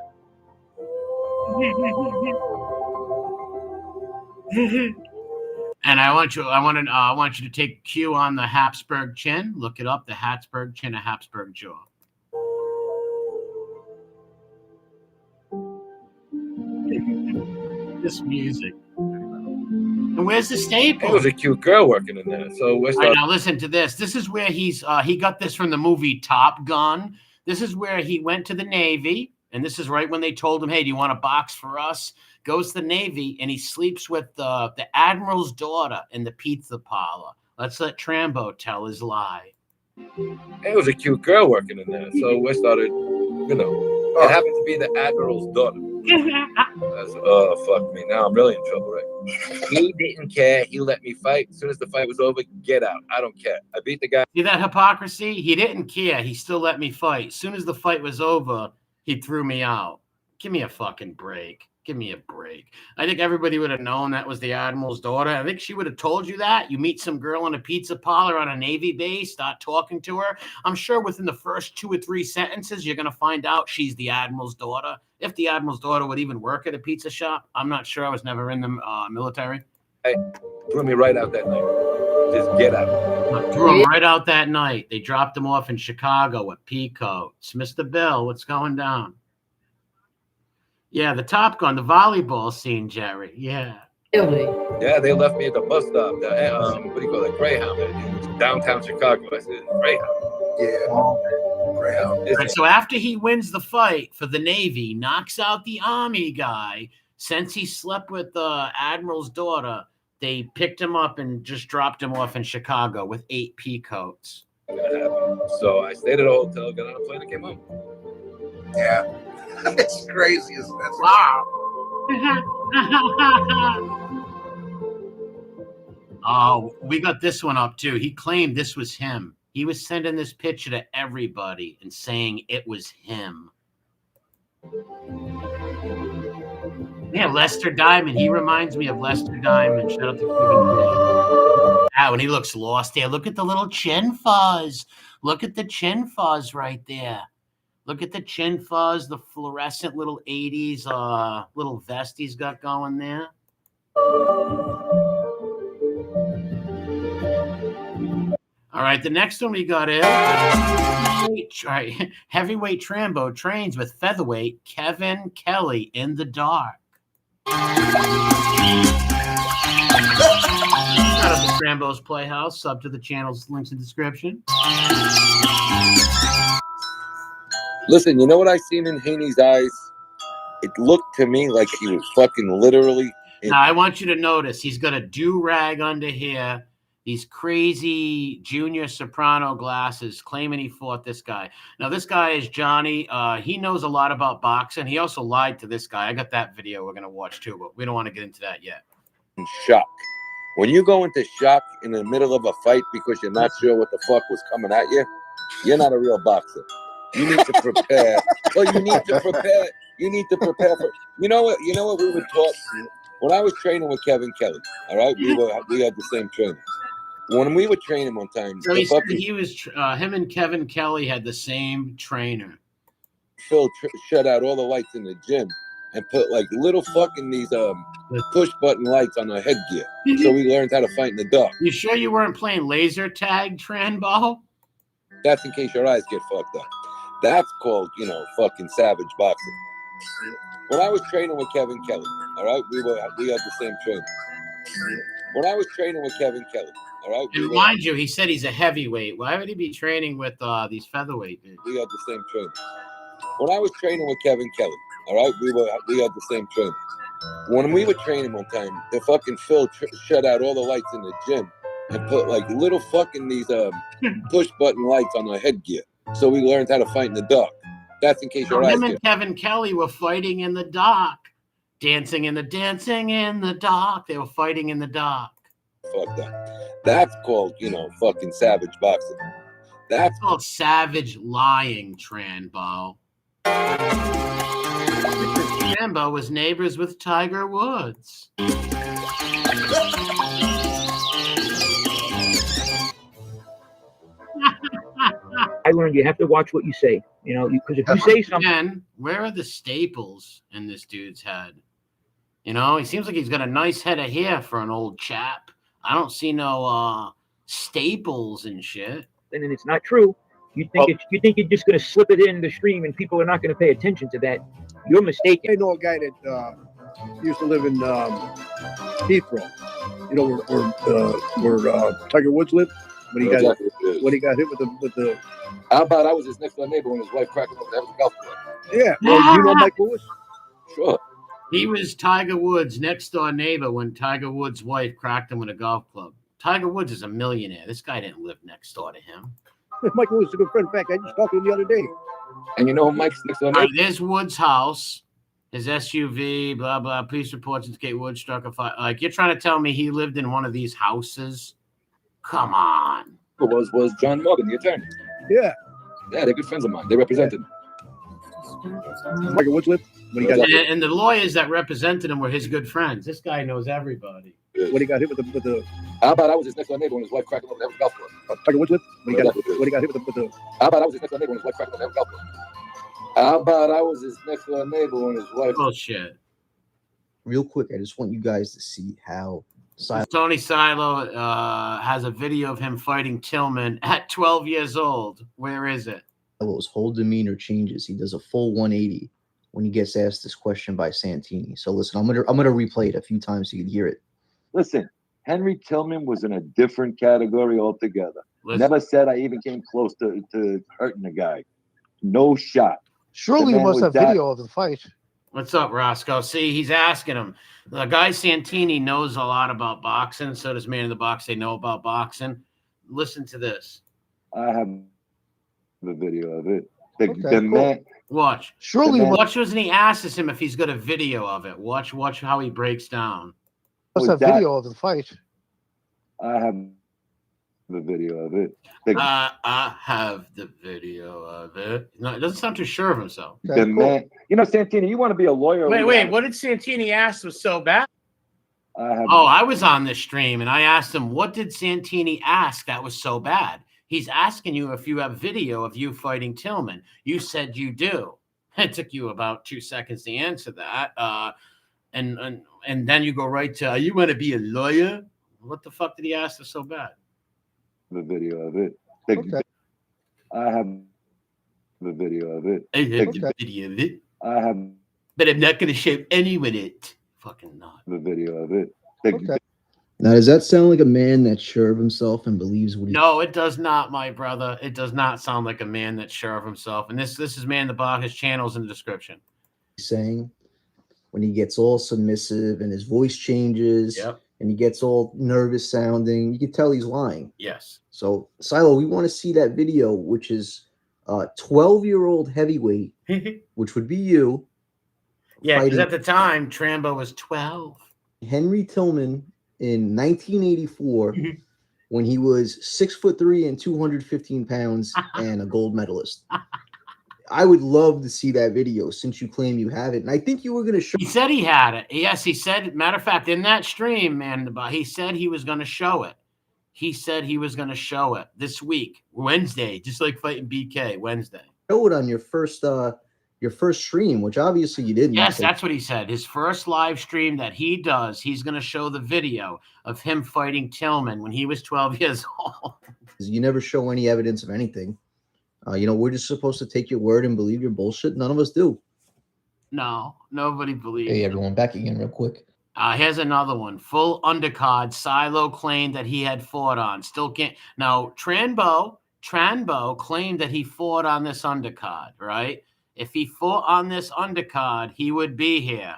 And I want you to take cue on the Habsburg chin. Look it up, the Habsburg chin, a Habsburg jaw. This music. And where's the staple? It was a cute girl working in there. So where's All right, now listen to this. This is where he got this from the movie Top Gun. This is where he went to the Navy, and this is right when they told him, "Hey, do you want to box for us?" Goes to the Navy, and he sleeps with the admiral's daughter in the pizza parlor. Let's let Tranbo tell his lie. It was a cute girl working in there. So we started, it happened to be the admiral's daughter. Fuck me. Now I'm really in trouble, right? He didn't care. He let me fight. As soon as the fight was over, get out. I don't care. I beat the guy. See that hypocrisy? He didn't care. He still let me fight. As soon as the fight was over, he threw me out. Give me a fucking break. Give me a break. I think everybody would have known that was the admiral's daughter. I think she would have told you that. You meet some girl in a pizza parlor on a Navy base, start talking to her. I'm sure within the first 2 or 3 sentences, you're going to find out she's the admiral's daughter. If the admiral's daughter would even work at a pizza shop, I'm not sure. I was never in the military. Hey, threw me right out that night. Just get out. Threw him right out that night. They dropped him off in Chicago with peacoats. Mr. Bill, what's going down? Yeah, the Top Gun, the volleyball scene, Jerry. Yeah. Really? Yeah, they left me at the bus stop. What do you call it? Greyhound. In downtown Chicago. I said, Greyhound. Yeah. Greyhound. Right, so after he wins the fight for the Navy, knocks out the Army guy, since he slept with the admiral's daughter, they picked him up and just dropped him off in Chicago with 8 peacoats. So I stayed at a hotel, got on a plane, and came home. Yeah. It's crazy. Wow. Oh, we got this one up too. He claimed this was him. He was sending this picture to everybody and saying it was him. Yeah, Lester Diamond. He reminds me of Lester Diamond. Shout out to Kevin. Ah, when he looks lost there. Look at the little chin fuzz. Look at the chin fuzz right there. Look at the chin fuzz, the fluorescent little 80s little vest he's got going there. All right, the next one we got is heavyweight Tranbo trains with featherweight Kevin Kelly in the dark. Shout out to Trambo's Playhouse. Sub to the channel's links in the description. Listen, you know what I seen in Haney's eyes? It looked to me like he was fucking literally. Now, I want you to notice he's got a do-rag under here, these crazy junior soprano glasses, claiming he fought this guy. Now, this guy is Johnny. He knows a lot about boxing. He also lied to this guy. I got that video we're going to watch too, but we don't want to get into that yet. Shock. When you go into shock in the middle of a fight because you're not sure what the fuck was coming at you, you're not a real boxer. You need to prepare. Well, you need to prepare. You need to prepare for. You know what we were taught when I was training with Kevin Kelly. All right, we had the same trainer. When we were training one time, so him and Kevin Kelly had the same trainer. Phil shut out all the lights in the gym and put like little fucking these push button lights on our headgear, so we learned how to fight in the dark. You sure you weren't playing laser tag, Tranbo? That's in case your eyes get fucked up. That's called, fucking savage boxing. When I was training with Kevin Kelly, all right, we had the same trainer. When I was training with Kevin Kelly, all right, and mind you, he said he's a heavyweight. Why would he be training with these featherweight dudes? We had the same trainer. When I was training with Kevin Kelly, all right, we had the same trainer. When we were training one time, the fucking Phil shut out all the lights in the gym and put like little fucking these push button lights on our headgear, so we learned how to fight in the dark. That's in case your eyes him and Kevin Kelly were fighting in the dark, dancing in the dark. They were fighting in the dark. Fuck that. That's called, fucking savage boxing. That's called savage lying, Tranbo. Tranbo was neighbors with Tiger Woods. I learned you have to watch what you say. You know, because if you say something, Again, where are the staples in this dude's head? You know, he seems like he's got a nice head of hair for an old chap. I don't see no staples and shit. and it's not true. You think you think you're just going to slip it in the stream and people are not going to pay attention to that. You're mistaken. I know a guy that used to live in Heathrow. You know where Tiger Woods lived when he got hit with the. How about I was his next door neighbor when his wife cracked him up to have a golf club? Yeah, well, you know Mike Lewis? Sure. He was Tiger Woods' next door neighbor when Tiger Woods' wife cracked him with a golf club. Tiger Woods is a millionaire. This guy didn't live next door to him. Mike Lewis is a good friend. In fact, I just talked to him the other day. And you know Mike's next door neighbor? There's Woods' house, his SUV, blah, blah. Police reports indicate Woods struck a fire. Like, you're trying to tell me he lived in one of these houses? Come on. Was John Morgan, the attorney. Yeah. Yeah, they're good friends of mine. They represented him. Tiger Woods lived when he got and the lawyers that represented him were his good friends. This guy knows everybody. When he got hit with the. How about I was his next door neighbor when his wife cracked him up to have a golf club? Tiger Woods lived when he got hit with the. How about I was his next door neighbor when his wife cracked him up to have a golf club? How about I was his next door neighbor when his wife. Bullshit. Real quick, I just want you guys to see how Tony Silo has a video of him fighting Tillman at 12 years old. Where is it? Silo's whole demeanor changes. He does a full 180 when he gets asked this question by Santini. So listen, I'm gonna replay it a few times so you can hear it. Listen, Henry Tillman was in a different category altogether. Never said I even came close to hurting the guy. No shot. Surely you must have video of the fight. What's up, Roscoe? See, he's asking him. The guy Santini knows a lot about boxing. So does Man in the Box. They know about boxing. Listen to this. I have the video of it. Watch. Surely watch when he asks him if he's got a video of it. Watch how he breaks down. Must have video of the fight. I have the video of it. I have the video of it. No, it doesn't sound too sure of himself. Okay, man, you know, Santini, you want to be a lawyer? Wait. What did Santini ask was so bad? I was on this stream and I asked him, what did Santini ask that was so bad? He's asking you if you have video of you fighting Tillman. You said you do. It took you about 2 seconds to answer that. And then you go right to, you want to be a lawyer? What the fuck did he ask us so bad? The video of it. I have the video of it. I have the video of it. I have. But I'm not going to show anyone it. Fucking not. The video of it. Now, does that sound like a man that's sure of himself and believes what he? No, it does not, my brother. It does not sound like a man that's sure of himself. And this is Man in the Box. His channel's in the description. Saying when he gets all submissive and his voice changes. Yep. And he gets all nervous sounding. You can tell he's lying. Yes. So, Silo, we want to see that video, which is 12-year-old heavyweight, which would be you. Yeah, because at the time, Tranbo was 12. Henry Tillman in 1984 when he was 6'3" and 215 pounds and a gold medalist. I would love to see that video since you claim you have it. And I think you were going to show. He said he had it. Yes, he said. Matter of fact, in that stream, man, he said he was going to show it. He said he was going to show it this week, Wednesday, just like fighting BK Wednesday. Show it on your first stream, which obviously you didn't. Yes, that's what he said. His first live stream that he does, he's going to show the video of him fighting Tillman when he was 12 years old. You never show any evidence of anything. We're just supposed to take your word and believe your bullshit. None of us do. No, nobody believes. Hey, everyone, back again real quick. Here's another one. Full undercard. Silo claimed that he had fought on. Still can't. Now, Tranbo claimed that he fought on this undercard, right? If he fought on this undercard, he would be here.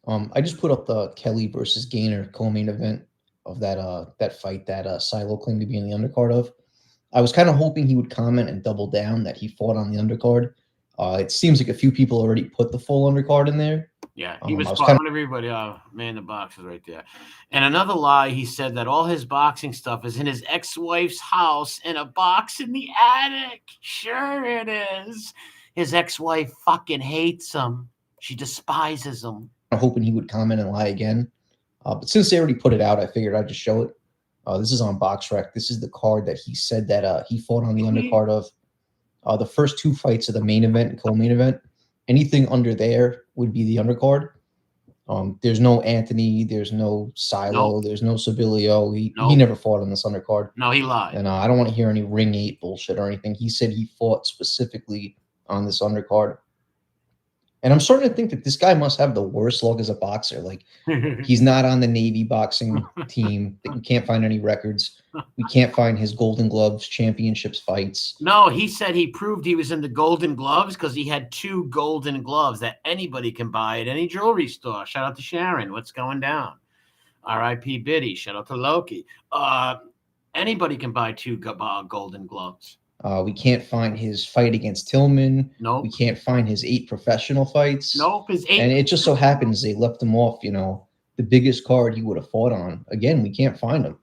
I just put up the Kelly versus Gainer co-main event of that fight that Silo claimed to be in the undercard of. I was kind of hoping he would comment and double down that he fought on the undercard. It seems like a few people already put the full undercard in there. Yeah, he was fought on everybody. Man, the box is right there. And another lie, he said that all his boxing stuff is in his ex-wife's house in a box in the attic. Sure it is. His ex-wife fucking hates him. She despises him. I'm hoping he would comment and lie again. But since they already put it out, I figured I'd just show it. This is on BoxRec. This is the card that he said that he fought on the undercard of. The first 2 fights of the main event and co-main event. Anything under there would be the undercard. There's no Anthony, there's no Silo, there's no Sibilio. He never fought on this undercard. No, he lied. And I don't want to hear any Ring 8 bullshit or anything. He said he fought specifically on this undercard. And I'm starting to think that this guy must have the worst luck as a boxer. Like, he's not on the Navy boxing team. We can't find any records. We can't find his Golden Gloves championships fights. No, he said he proved he was in the Golden Gloves because he had 2 Golden Gloves that anybody can buy at any jewelry store. Shout out to Sharon. What's going down? R.I.P. Biddy. Shout out to Loki. Anybody can buy 2 Golden Gloves. We can't find his fight against Tillman. Nope. We can't find his 8 professional fights. Nope. His 8. And it just so happens they left him off, the biggest card he would have fought on. Again, we can't find him.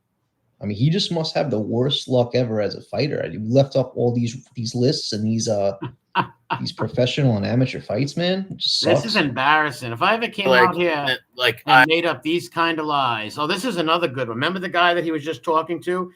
I mean, he just must have the worst luck ever as a fighter. He left up all these lists and these professional and amateur fights, man. It just sucks. This is embarrassing. If I ever came out here and made up these kind of lies. Oh, this is another good one. Remember the guy that he was just talking to?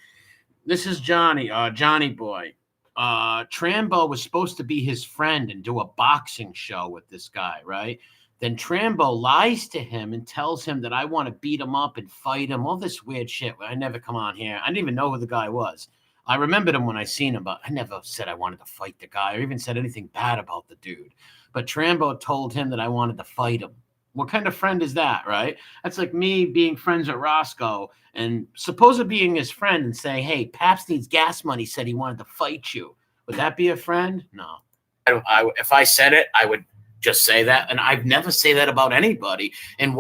This is Johnny, Johnny Boy. Tranbo was supposed to be his friend and do a boxing show with this guy, right? Then Tranbo lies to him and tells him that I want to beat him up and fight him. All this weird shit. I never come on here. I didn't even know who the guy was. I remembered him when I seen him, but I never said I wanted to fight the guy or even said anything bad about the dude. But Tranbo told him that I wanted to fight him. What kind of friend is that, right? That's like me being friends with Roscoe and supposed to being his friend and saying, hey, Paps needs gas money, said he wanted to fight you. Would that be a friend? No. If I said it, I would just say that. And I'd never say that about anybody. And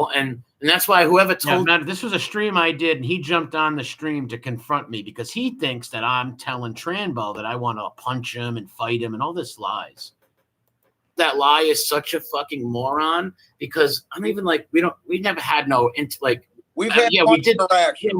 that's why whoever told me, this was a stream I did, and he jumped on the stream to confront me because he thinks that I'm telling Tranbo that I want to punch him and fight him and all this lies. That lie is such a fucking moron because I'm even like, we never had no we've had we did interaction.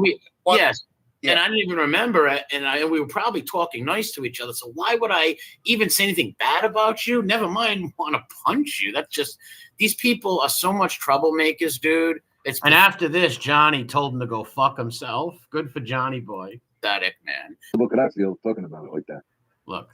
Yes. Yeah. And I didn't even remember it. And we were probably talking nice to each other. So why would I even say anything bad about you? Never mind want to punch you. That's just, these people are so much troublemakers, dude. And after this, Johnny told him to go fuck himself. Good for Johnny Boy. That it, man. Look at I feel talking about it like that. Look.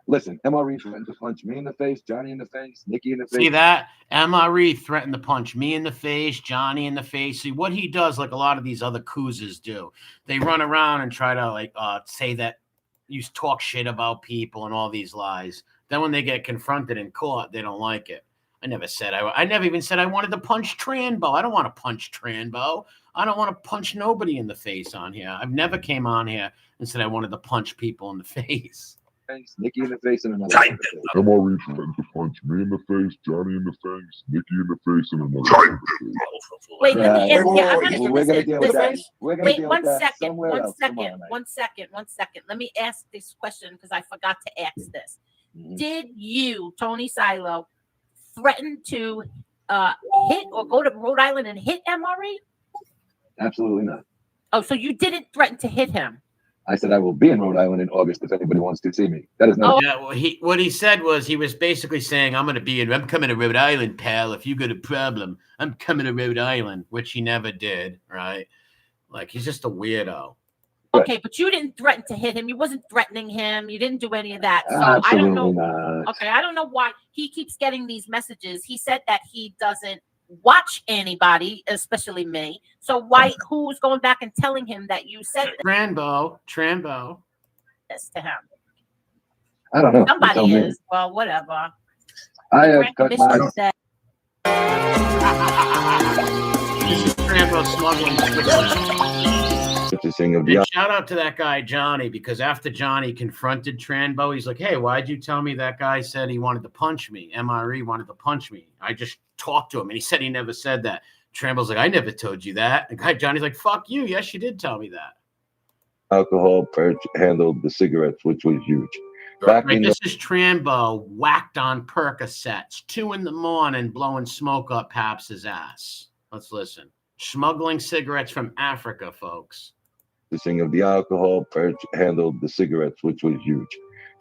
Listen, MRE threatened to punch me in the face, Johnny in the face, Nikki in the face. See that? MRE threatened to punch me in the face, Johnny in the face. See, what he does, like a lot of these other coozers do, they run around and try to say that you talk shit about people and all these lies. Then when they get confronted in court, they don't like it. I never even said I wanted to punch Tranbo. I don't want to punch Tranbo. I don't want to punch nobody in the face on here. I've never came on here and said I wanted to punch people in the face. Nikki in the face and another. MRE threatened to punch me in the face, Johnny in the face, Nikki in the face, and another in the face. Wait, let me ask you. We're gonna deal with that. Wait, one second. Let me ask this question because I forgot to ask this. Did you, Tony Silo, threaten to hit or go to Rhode Island and hit MRE? Absolutely not. Oh, so you didn't threaten to hit him? I said I will be in Rhode Island in August if anybody wants to see me. That is not. Yeah, well, what he said was he was basically saying I'm coming to Rhode Island, pal. If you got a problem, I'm coming to Rhode Island, which he never did, right? Like he's just a weirdo. Okay, but you didn't threaten to hit him. You wasn't threatening him. You didn't do any of that. So Absolutely I don't know. Not. Okay, I don't know why he keeps getting these messages. He said that he doesn't watch anybody, especially me. So who's going back and telling him that you said Tranbo this to him? I don't know. Somebody is. Well, whatever. I have cut my. This is Tranbo smuggling. Shout out to that guy Johnny, because after Johnny confronted Tranbo, he's like, hey, why'd you tell me that guy said he wanted to punch me? MRE wanted to punch me. I just talked to him and he said he never said that. Tranbo's like, I never told you that. The guy Johnny's like, fuck you. Yes, you did tell me that. Alcohol handled the cigarettes, which was huge. This is Tranbo whacked on Percocets, 2 a.m, blowing smoke up Paps's ass. Let's listen. Smuggling cigarettes from Africa, folks. Of the alcohol handled the cigarettes, which was huge.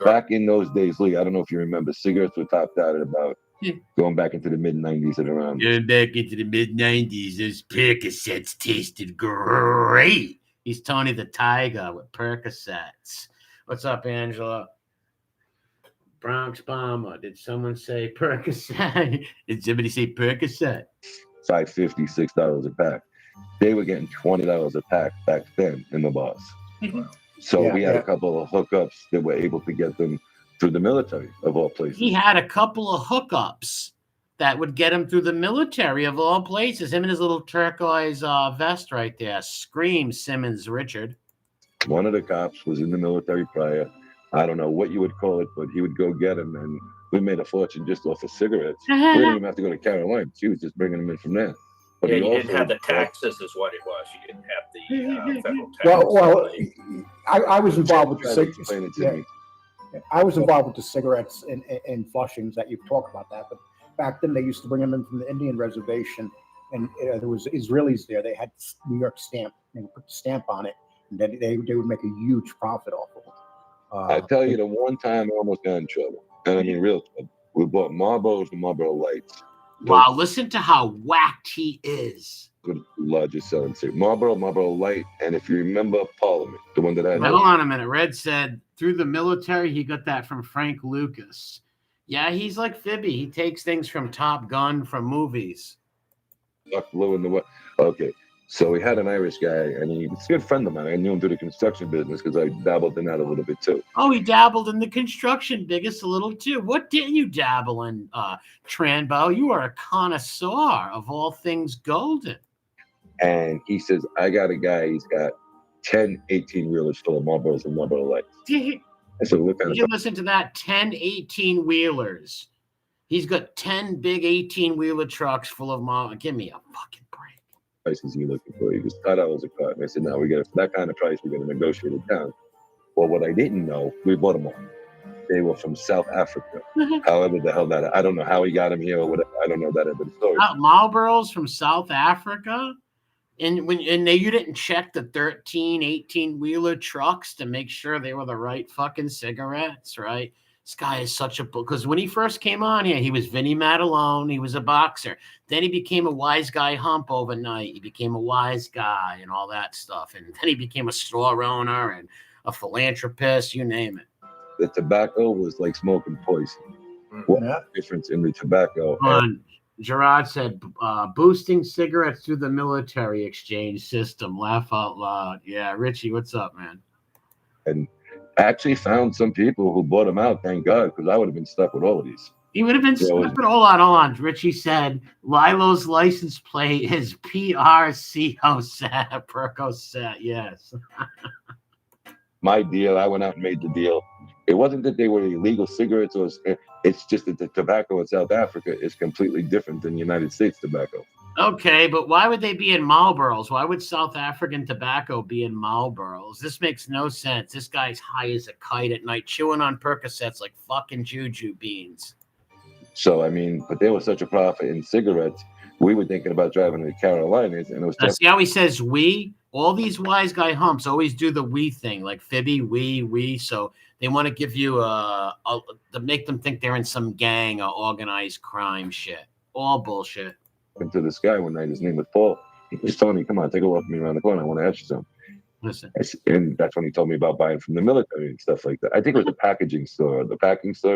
Back in those days, Lee, I don't know if you remember, cigarettes were topped out at about going back into the mid-90s at around. Going back into the mid-90s, those Percocets tasted great. He's Tony the Tiger with Percocets. What's up, Angela? Bronx Bomber. Did someone say Percocet? Did somebody say Percocet? $5.50, $6 a pack. They were getting $20 a pack back then in the bars. So we had a couple of hookups that were able to get them through the military, of all places. He had a couple of hookups that would get him through the military, of all places. Him and his little turquoise vest right there. Scream Simmons Richard. One of the cops was in the military prior. I don't know what you would call it, but he would go get him, and we made a fortune just off of cigarettes. We didn't even have to go to Carolina. She was just bringing them in from there. But Yeah, he you also, didn't have the taxes, is what it was. You didn't have the federal tax. Well, I was involved with the explain it to cigarettes. me. I was involved with the cigarettes and flushings that you've talked about that. But back then, they used to bring them in from the Indian reservation, and there was Israelis there. They had New York stamp. They would put the stamp on it, and then they would make a huge profit off of it. I tell you, the one time I almost got in trouble, and I mean real trouble. We bought Marlboros and Marlboro Lights. Wow, listen to how whacked he is. Good, largest selling cigarette. Marlboro Light, and if you remember Parliament, the one that I Hold on a minute. Red said through the military, he got that from Frank Lucas. Yeah, he's like Phoebe. He takes things from Top Gun, from movies. Blue in the what? Okay, so we had an Irish guy, and he was a good friend of mine. I knew him through the construction business because I dabbled in that a little bit too. Oh, he dabbled in the construction biggest a little too. What didn't you dabble in, Tranbo? You are a connoisseur of all things golden. And he says, I got a guy, he's got 10 18-wheelers full of Marlboros and Marlboro Lights. I said, what kind Did you listen to that? 10 18-wheelers. He's got 10 big 18-wheeler trucks full of Marlboro. Give me a fucking prices are you looking for? He goes, $5 a car. And I said, no, we got it for that kind of price, we're going to negotiate it down. Well, what I didn't know, we bought them all. They were from South Africa. However the hell that, I don't know how he got them here or whatever. I don't know that other story. Marlboros from South Africa? And you didn't check the 13, 18-wheeler trucks to make sure they were the right fucking cigarettes, right? This guy is such a book. Because when he first came on here, he was Vinnie Matalone. He was a boxer. Then he became a wise guy hump overnight. He became a wise guy and all that stuff. And then he became a store owner and a philanthropist, you name it. The tobacco was like smoking poison. What difference in the tobacco? Gerard said, boosting cigarettes through the military exchange system. Laugh out loud. Yeah, Richie, what's up, man? And I actually found some people who bought them out, thank God, because I would have been stuck with all of these. He would have been stuck. But hold on. Richie said Lilo's license plate is PRCO Percocet. Yes. My deal, I went out and made the deal. It wasn't that they were illegal cigarettes, it's just that the tobacco in South Africa is completely different than United States tobacco. Okay, but why would they be in Marlboros? Why would South African tobacco be in Marlboros? This makes no sense. This guy's high as a kite at night, chewing on Percocets like fucking juju beans. So, I mean, but there was such a profit in cigarettes. We were thinking about driving to the Carolinas, and it was. See how he says we? All these wise guy humps always do the we thing, like Phoebe, we. So they want to give you to make them think they're in some gang or organized crime shit. All bullshit. Into this guy one night, his name was Paul. He was telling me, come on, take a walk with me around the corner. I want to ask you something. Listen. And that's when he told me about buying from the military and stuff like that. I think it was the packing store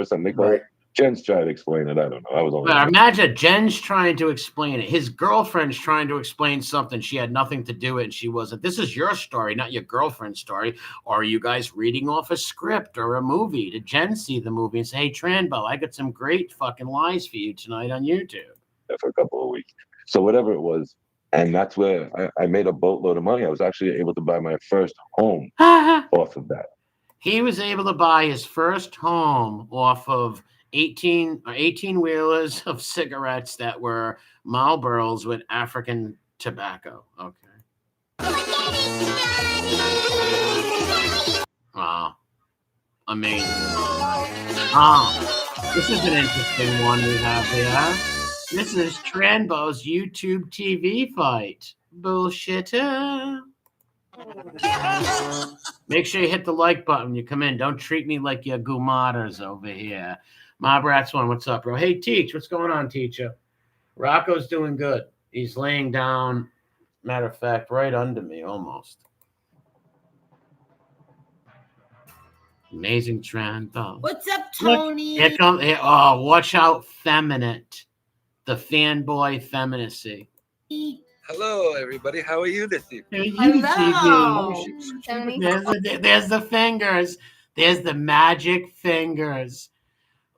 or something. They call it. Jen's trying to explain it. I don't know. I was only. Imagine Jen's trying to explain it. His girlfriend's trying to explain something. She had nothing to do with it, and she wasn't. This is your story, not your girlfriend's story. Or are you guys reading off a script or a movie? Did Jen see the movie and say, hey, Tranbo, I got some great fucking lies for you tonight on YouTube? For a couple of weeks. So whatever it was. And that's where I made a boatload of money. I was actually able to buy my first home off of that. He was able to buy his first home off of 18-wheelers of cigarettes that were Marlboros with African tobacco. Okay. Wow. Amazing. This is an interesting one we have here. This is Tranbo's YouTube TV fight. Bullshitter. Make sure you hit the like button when you come in. Don't treat me like your gumadas over here. Mob Rats One, what's up, bro? Hey, Teach, what's going on, Teacher? Rocco's doing good. He's laying down, matter of fact, right under me almost. Amazing Tranbo. What's up, Tony? Here come. Oh, watch out, feminine. The fanboy feminacy. Hello, everybody. How are you this evening? Hello. There's the fingers. There's the magic fingers.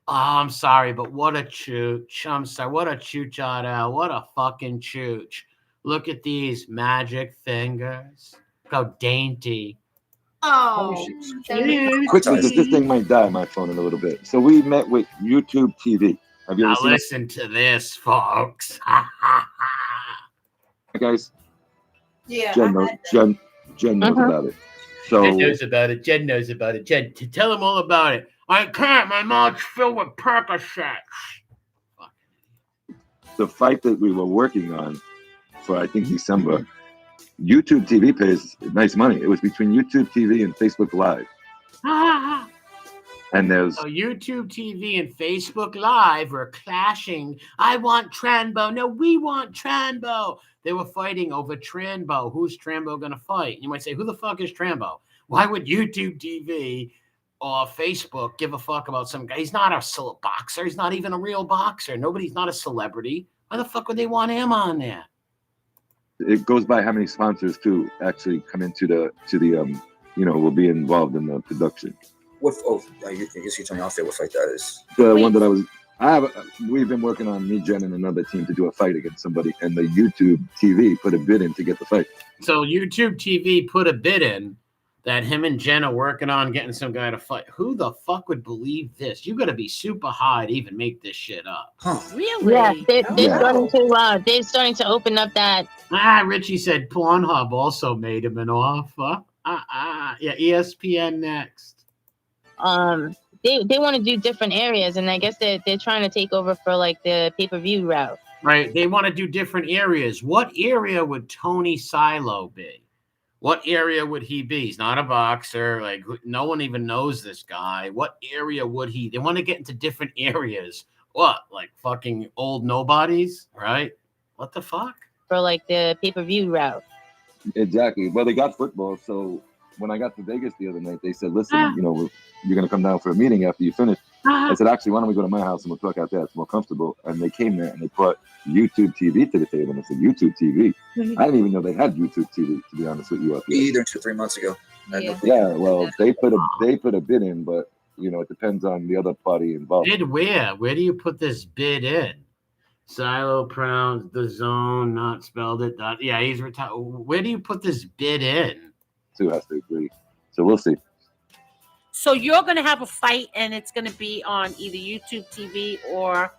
Oh, I'm sorry, but what a chooch. I'm sorry. What a chooch out there. What a fucking chooch. Look at these magic fingers. Look how dainty. Oh. Quickly, because this thing might die, my phone, in a little bit. So we met with YouTube TV. Have you ever Now seen listen to this, folks. it, guys? Yeah. Jen knows about it. So Jen knows about it. Jen knows about it. Jen, tell him all about it. I can't. My mouth's filled with Percocets. the fight that we were working on for, I think, December, YouTube TV pays nice money. It was between YouTube TV and Facebook Live. And there's YouTube TV and Facebook Live were clashing. I want Tranbo. No, we want Tranbo. They were fighting over Tranbo. Who's Tranbo going to fight? You might say, who the fuck is Tranbo? Why would YouTube TV or Facebook give a fuck about some guy? He's not a boxer. He's not even a real boxer. Nobody's not a celebrity. Why the fuck would they want him on there? it goes by how many sponsors too actually come into the will be involved in the production. I guess you're telling me off there what fight that is. The one that we've been working on, me, Jen, and another team to do a fight against somebody, and the YouTube TV put a bid in to get the fight. So YouTube TV put a bid in that him and Jen are working on getting some guy to fight. Who the fuck would believe this? You got to be super high to even make this shit up. Huh. Really? Yeah, they're starting to open up that. Richie said Pornhub also made him an offer. Yeah, ESPN next. They want to do different areas, and I guess they're trying to take over for like the pay-per-view route. Right, they want to do different areas. What area would Tony Silo be? What area would he be? He's not a boxer. Like, no one even knows this guy. What area would he? They want to get into different areas. What, like fucking old nobodies, right? What the fuck? For like the pay-per-view route. Exactly. Well, they got football, so when I got to Vegas the other night, they said, listen, you're going to come down for a meeting after you finish. I said, actually, why don't we go to my house and we'll talk out there. It's more comfortable. And they came there and they brought YouTube TV to the table. And I said, YouTube TV? I didn't even know they had YouTube TV, to be honest with you. Up Me either until 3 months ago. Yeah, well, they put a bid in, but, it depends on the other party involved. Bid where? Where do you put this bid in? Silo pronouns, the zone, not spelled it. Yeah, he's retired. Where do you put this bid in? Two has to agree. So we'll see. So you're going to have a fight, and it's going to be on either YouTube TV or...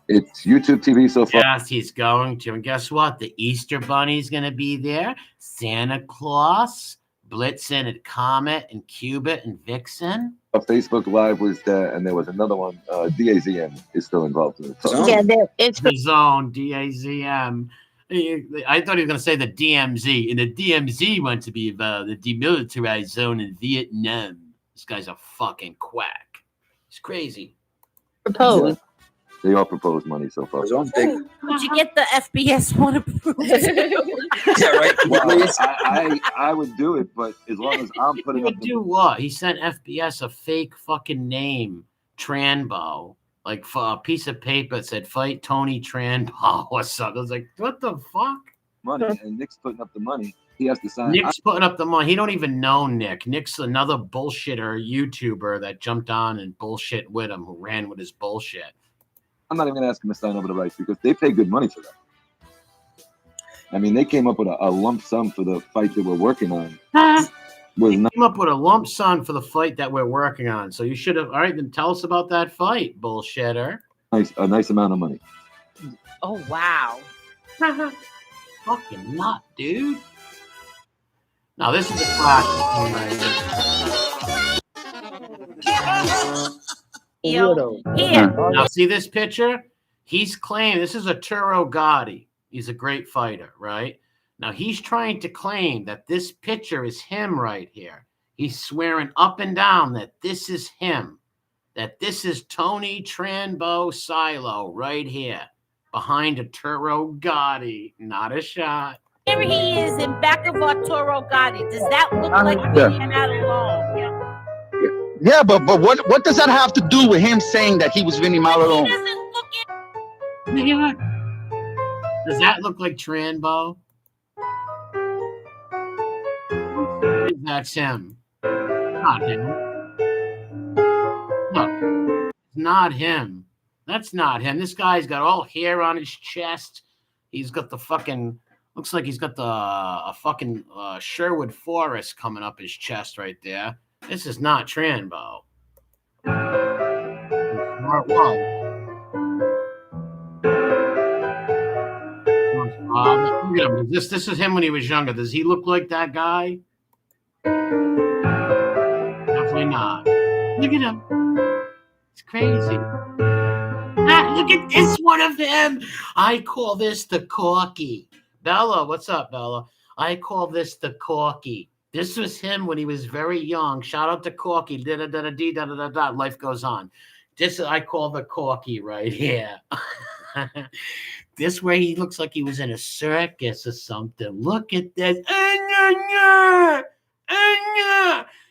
It's YouTube TV so far. Yes, he's going to. And guess what? The Easter Bunny's going to be there. Santa Claus, Blitzen and Comet and Cubit and Vixen. Facebook Live was there, and there was another one. DAZM is still involved in it. Yeah, it's the Zone, DAZM. I thought he was going to say the DMZ. And the DMZ went to be the demilitarized zone in Vietnam. This guy's a fucking quack. He's crazy. Propose. Yeah. They all propose money so far. Would you get the FBS one approved? Yeah, right. Well, I would do it, but as long as I'm putting up. Do what? He sent FBS a fake fucking name, Tranbo, like for a piece of paper that said "Fight Tony Tranbo" or something. I was like, what the fuck? Money, and Nick's putting up the money. He has to sign. Nick's putting up the money. He don't even know Nick. Nick's another bullshitter YouTuber that jumped on and bullshit with him, who ran with his bullshit. I'm not even going to ask him to sign over the rights because they pay good money for that. I mean, they came up with a lump sum for the fight that we're working on. Came up with a lump sum for the fight that we're working on. So you should have. All right, then tell us about that fight, bullshitter. A nice amount of money. Oh, wow. Fucking nut, dude. Now, this is a classic. Now, see this picture? He's claiming this is a Turo Gotti. He's a great fighter, right? Now, he's trying to claim that this picture is him right here. He's swearing up and down that this is him, that this is Tony Tranbo Silo right here behind a Turo Gotti. Not a shot. Here he is in back of our Turo Gotti. Does that look like me and that alone? Yeah, but what does that have to do with him saying that he was Vinny Malarone? Does that look like Tranbo? That's him. Not him. Look, it's not him. That's not him. This guy's got all hair on his chest. He's got the fucking, looks like he's got the a fucking Sherwood Forest coming up his chest right there. This is not Tranbo. Smart one. Look at him. This is him when he was younger. Does he look like that guy? Definitely not. Look at him. It's crazy. Look at this one of him. I call this the corky. Bella, what's up, Bella? I call this the corky. This was him when he was very young. Shout out to Corky. Life goes on. This I call the corky right here. This way he looks like he was in a circus or something. Look at this.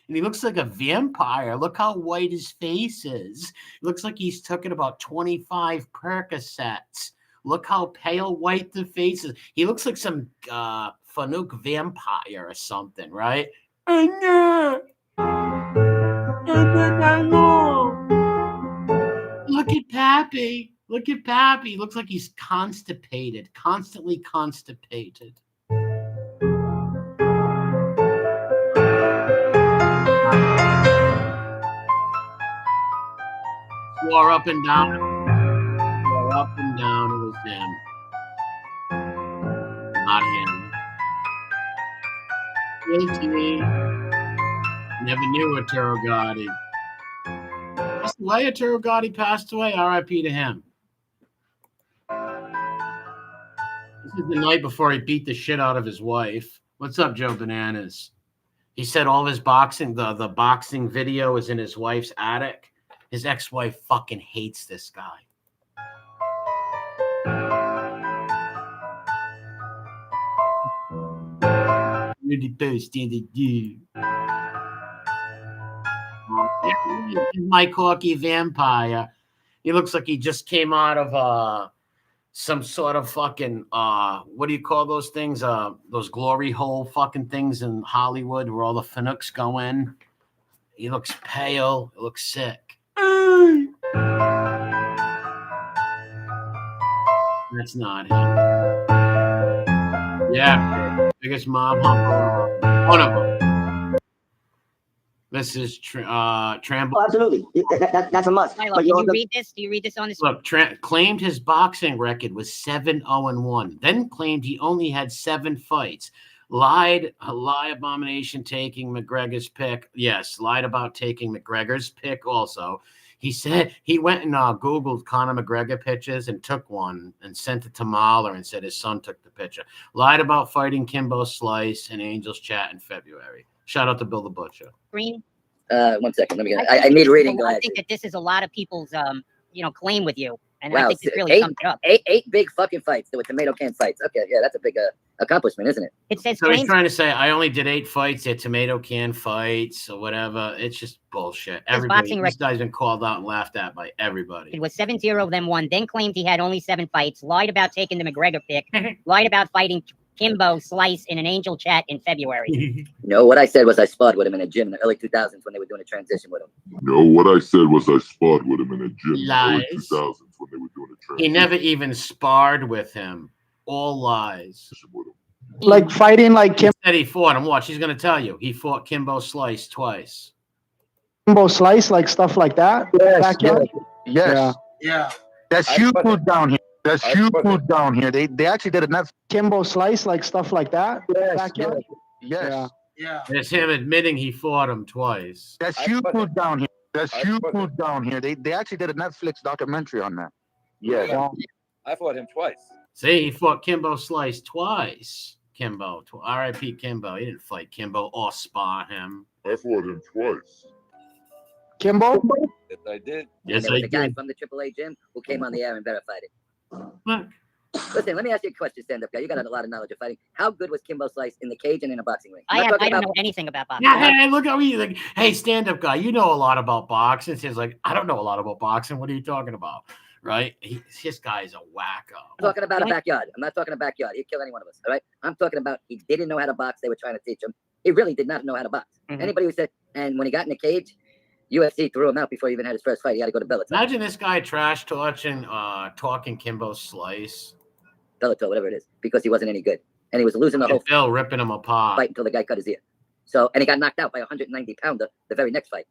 And he looks like a vampire. Look how white his face is. It looks like he's taken about 25 Percocets. Look how pale white the face is. He looks like some Fanuc vampire or something, right? Look at Pappy. Look at Pappy. He looks like he's constipated, constantly constipated. Swore up and down. Swore up and down. It was him. Not him. Guilty. Never knew Arturo Gotti. Passed away. Arturo Gotti passed away. R.I.P. to him. This is the night before he beat the shit out of his wife. What's up, Joe Bananas? He said all of his boxing, the boxing video is in his wife's attic. His ex-wife fucking hates this guy. Really posting the dude. My corky vampire. He looks like he just came out of some sort of fucking what do you call those things? Those glory hole fucking things in Hollywood where all the Fanucs go in. He looks pale. He looks sick. That's not him. Yeah, biggest mob humper. One of them. This is Tranbo. Oh, absolutely. That's a must. Milo, did you read this? Do you read this on this? Look, claimed his boxing record was 7-0-1. Then claimed he only had 7 fights. Lied, a lie abomination taking McGregor's pick. Yes, lied about taking McGregor's pick also. He said he went and Googled Conor McGregor pictures and took one and sent it to Mahler and said his son took the picture. Lied about fighting Kimbo Slice and Angels Chat in February. Shout out to Bill the Butcher. Green. 1 second. Let me get. I need reading. I think that this is a lot of people's claim with you, and wow, I think this really sums it up. Eight big fucking fights. There were tomato can fights. Okay, yeah, that's a big accomplishment, isn't it? It says so. He's trying to say I only did 8 fights. They're tomato can fights or whatever. It's just bullshit. Everybody, this guy's been called out and laughed at by everybody. It was 7-0, then 1. Then claimed he had only 7 fights. Lied about taking the McGregor pick. Lied about fighting Kimbo Slice in an Angel Chat in February. No, what I said was I sparred with him in a gym in the early 2000s when they were doing a transition with him. No, what I said was I sparred with him in a gym in the early 2000s when they were doing a transition. He never even sparred with him. All lies. Like fighting like Kimbo. He said he fought him. Watch, he's going to tell you. He fought Kimbo Slice twice. Kimbo Slice, like stuff like that? Yes. Yes. Yeah. That's huge down here. That's huge down here. They actually did enough. Kimbo Slice, like stuff like that? Yes. Yes. Yeah. It's him admitting he fought him twice. That's huge down here. That's huge down here. They actually did a Netflix documentary on that. Yeah. I fought him twice. See, he fought Kimbo Slice twice. Kimbo. R.I.P. Kimbo. He didn't fight Kimbo or spar him. I fought him twice. Kimbo? Yes, I did. Yes, there was I a guy did. from the AAA gym who came on the air and verified it. Look. Listen, let me ask you a question, stand-up guy. You got a lot of knowledge of fighting. How good was Kimbo Slice in the cage and in a boxing ring? I don't know anything about boxing. Yeah, hey, look at me. Like, hey, stand-up guy, you know a lot about boxing. He's like, I don't know a lot about boxing. What are you talking about? Right? This guy's a wacko. I'm talking about a backyard. I'm not talking a backyard. He'd kill any one of us. All right. I'm talking about he didn't know how to box. They were trying to teach him. He really did not know how to box. Anybody who said, and when he got in the cage, UFC threw him out before he even had his first fight. He had to go to Bellator. Imagine this guy trash talking Kimbo Slice. Bellator, whatever it is, because he wasn't any good. And he was losing the whole Bill ripping him apart. fight until the guy cut his ear. So, and he got knocked out by a 190-pounder the very next fight.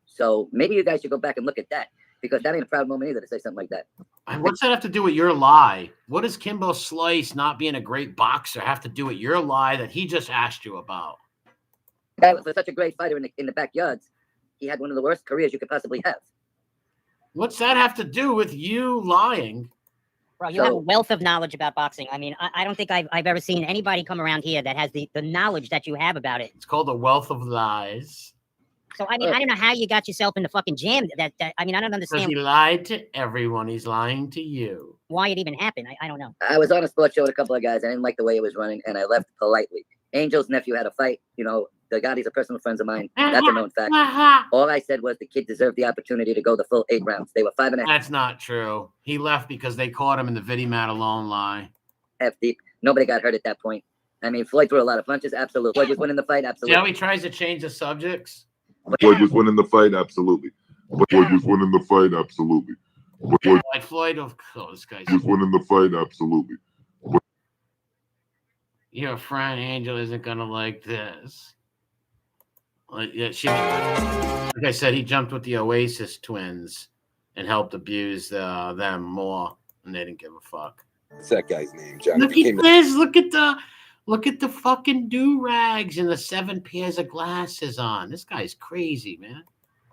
So maybe you guys should go back and look at that, because that ain't a proud moment either to say something like that. And what's that have to do with your lie? What does Kimbo Slice not being a great boxer have to do with your lie that he just asked you about? The guy was such a great fighter in the backyards. He had one of the worst careers you could possibly have. What's that have to do with you lying? Bro, you have a wealth of knowledge about boxing. I mean, I don't think I've ever seen anybody come around here that has the knowledge that you have about it. It's called the wealth of lies. So, I mean, I don't know how you got yourself in the fucking jam. I mean, I don't Because understand he lied to everyone. He's lying to you. why it even happened. I don't know. I was on a sports show with a couple of guys. I didn't like the way it was running, and I left politely. Angel's nephew had a fight. You know, the Gottis are personal friends of mine. That's a known fact. All I said was the kid deserved the opportunity to go the full 8 rounds. They were 5.5. That's not true. He left because they caught him in the Vidimat alone lie. Half deep. Nobody got hurt at that point. I mean, Floyd threw a lot of punches. Absolutely. Floyd was winning the fight. See Absolutely. how he tries to change the subjects? Floyd was winning the fight, absolutely. Floyd was winning the fight, absolutely. Like Floyd, this guy's was winning the fight, absolutely. Your friend Angel isn't gonna like this. Like I said, he jumped with the Oasis twins and helped abuse them more, and they didn't give a fuck. What's that guy's name, Johnny? Look at this. Look at the fucking do-rags and the 7 pairs of glasses on. This guy's crazy, man.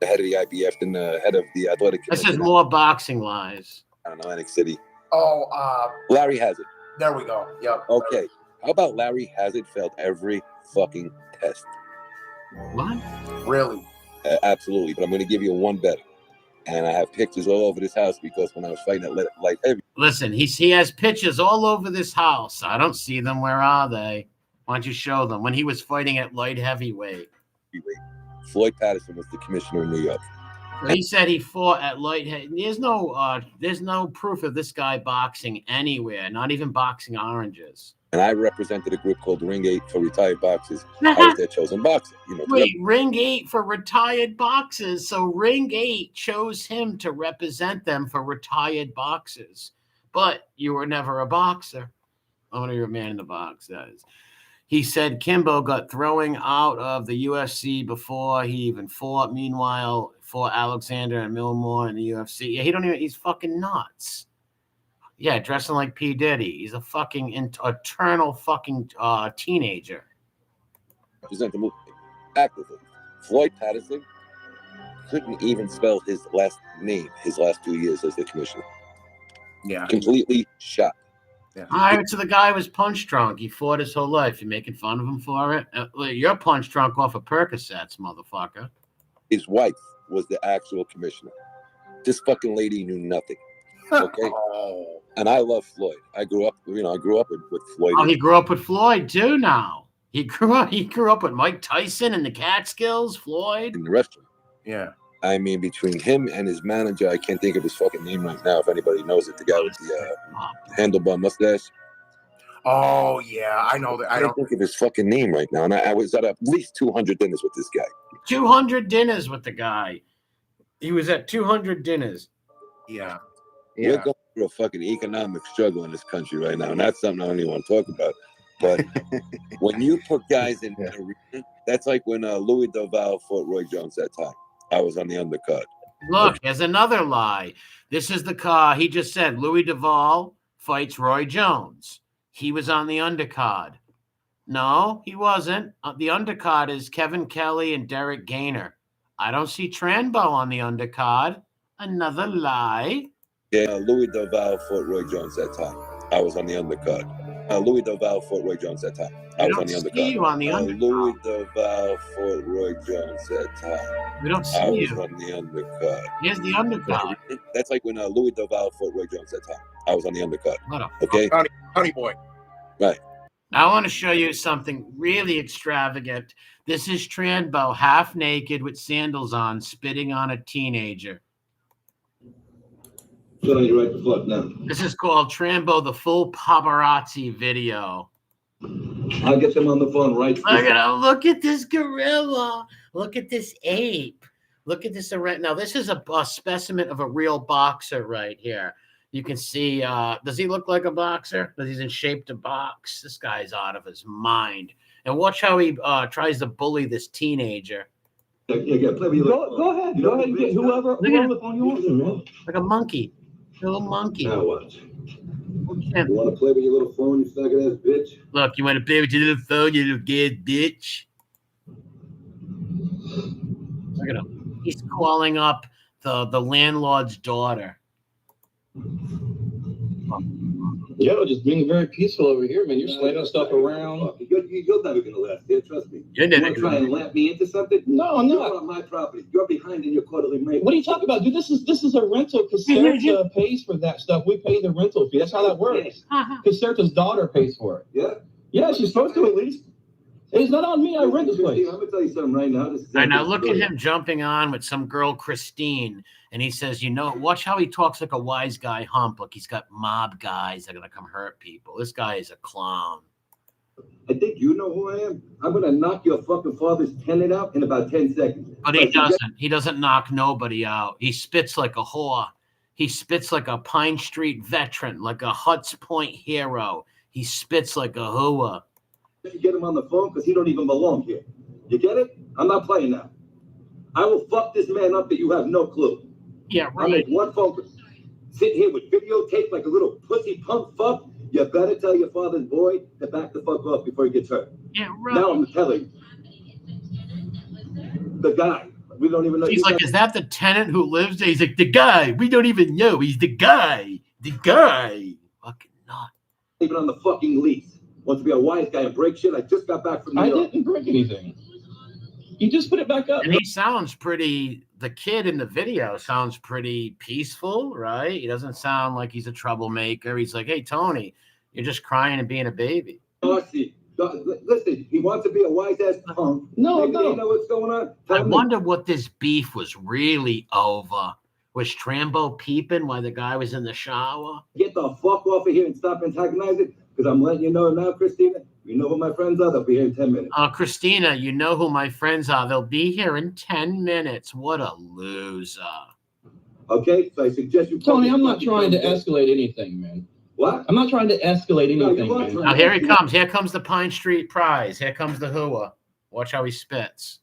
The head of the IBF and the head of the athletic This commission. is more boxing lies. I don't know, Atlantic City. Oh, Larry Hazard. there we go. Yep. Okay. How about Larry Hazard failed every fucking test? What? Really? Absolutely. But I'm going to give you one better. And I have pictures all over this house because when I was fighting at light heavy. Listen, he has pictures all over this house. I don't see them. Where are they? Why don't you show them? When he was fighting at light heavyweight. Floyd Patterson was the commissioner in New York. He said he fought at light heavy. There's no proof of this guy boxing anywhere, not even boxing oranges. And I represented a group called Ring 8 for retired boxers. I was their chosen boxer. You know, Wait, Ring 8 for retired boxers. So Ring 8 chose him to represent them for retired boxers. But you were never a boxer. I want to hear a man in the box, that is. He said Kimbo got throwing out of the UFC before he even fought. Meanwhile, fought Alexander and Milmore in the UFC. Yeah, he's fucking nuts. Yeah, dressing like P. Diddy. He's a fucking eternal fucking teenager. Represent the movement actively. Floyd Patterson couldn't even spell his last name his last 2 years as the commissioner. Yeah. Completely shot. Yeah. All right, so the guy was punch drunk. He fought his whole life. You're making fun of him for it? You're punch drunk off of Percocets, motherfucker. His wife was the actual commissioner. This fucking lady knew nothing. Okay? And I love Floyd. I grew up with Floyd. Oh, he grew up with Floyd too now. He grew up with Mike Tyson and the Catskills, Floyd. In the restaurant. Yeah. I mean, between him and his manager, I can't think of his fucking name right now. If anybody knows it, the guy with the handlebar mustache. Oh yeah, I know that. I don't think of his fucking name right now. And I was at least 200 dinners with this guy. 200 dinners with the guy. He was at 200 dinners. Yeah. We're going through a fucking economic struggle in this country right now, and that's something I don't even want to talk about. But when you put guys in the arena, that's like when Louis Duval fought Roy Jones that time. I was on the undercard. Look, there's another lie. This is the car. He just said Louis Duval fights Roy Jones. He was on the undercard. No, he wasn't. The undercard is Kevin Kelly and Derek Gainer. I don't see Tranbo on the undercard. Another lie. Yeah, Louis Duval fought Roy Jones that time. I was on the undercard. Louis Duval fought Roy Jones that time. I was on the undercard. You on the undercard. Louis Duval fought Roy Jones that time. We don't see I was you. on the undercard. Here's the undercard. That's like when Louis Duval fought Roy Jones that time. I was on the undercard. What a Okay. Honey boy. Right. I want to show you something really extravagant. This is Tranbo, half naked with sandals on, spitting on a teenager. Put on your right foot now. This is called Tranbo, the full paparazzi video. I'll get them on the phone right. Look at this gorilla. Look at this ape. Look at this. Now, this is a specimen of a real boxer right here. You can see, does he look like a boxer? Because he's in shape to box. This guy's out of his mind. And watch how he tries to bully this teenager. Go ahead. Go ahead and get whoever on the phone you want to, man. Like a monkey. A little monkey. Now what? You want to play with your little phone, you faggot ass bitch? Look, you want to play with your little phone, you little gay bitch? Look at him. He's calling up the landlord's daughter. Yo, just being very peaceful over here, man. You're slamming stuff around. You're never gonna last here, trust me. You're never You try and lamp me into something? No, I'm You're not. on my property. You're behind in your quarterly rate. What are you talking about, dude? This is a rental. Caserta pays for that stuff. We pay the rental fee. That's how that works. Caserta's daughter pays for it. Yeah? Yeah, she's supposed to at least. It's not on me. I rent this place. I'm gonna tell you something right now. All right, now look at him jumping on with some girl, Christine, and he says, watch how he talks like a wise guy hump. Like he's got mob guys that are going to come hurt people. This guy is a clown. I think you know who I am. I'm going to knock your fucking father's tenant out in about 10 seconds. But he doesn't. He doesn't knock nobody out. He spits like a whore. He spits like a Pine Street veteran, like a Huts Point hero. He spits like a hooah. You get him on the phone because he don't even belong here. You get it? I'm not playing now. I will fuck this man up that you have no clue. Yeah, right. I'll make one phone call. Sit here with videotape like a little pussy punk fuck. You better tell your father's boy to back the fuck off before he gets hurt. Yeah, right. Now I'm telling you. The guy. We don't even know. He's like, is that the tenant who lives there? He's like, the guy. We don't even know. He's the guy. The guy. Fucking not. Even on the fucking lease. Wants to be a wise guy and break shit. I just got back from New York. I didn't break anything. You just put it back up. And he sounds pretty, the kid in the video sounds pretty peaceful, right? He doesn't sound like he's a troublemaker. He's like, hey, Tony, you're just crying and being a baby. Darcy, listen, he wants to be a wise ass punk. No. You know what's going on? I wonder what this beef was really over. Was Tranbo peeping while the guy was in the shower? Get the fuck off of here and stop antagonizing. Because I'm letting you know now, Christina, you know who my friends are. They'll be here in 10 minutes. Christina, you know who my friends are. They'll be here in 10 minutes. What a loser. Okay, so I suggest you... Tony, I'm not trying to escalate anything, man. What? I'm not trying to escalate anything, man. Now, here he comes. Here comes the Pine Street Prize. Here comes the hooah. Watch how he spits.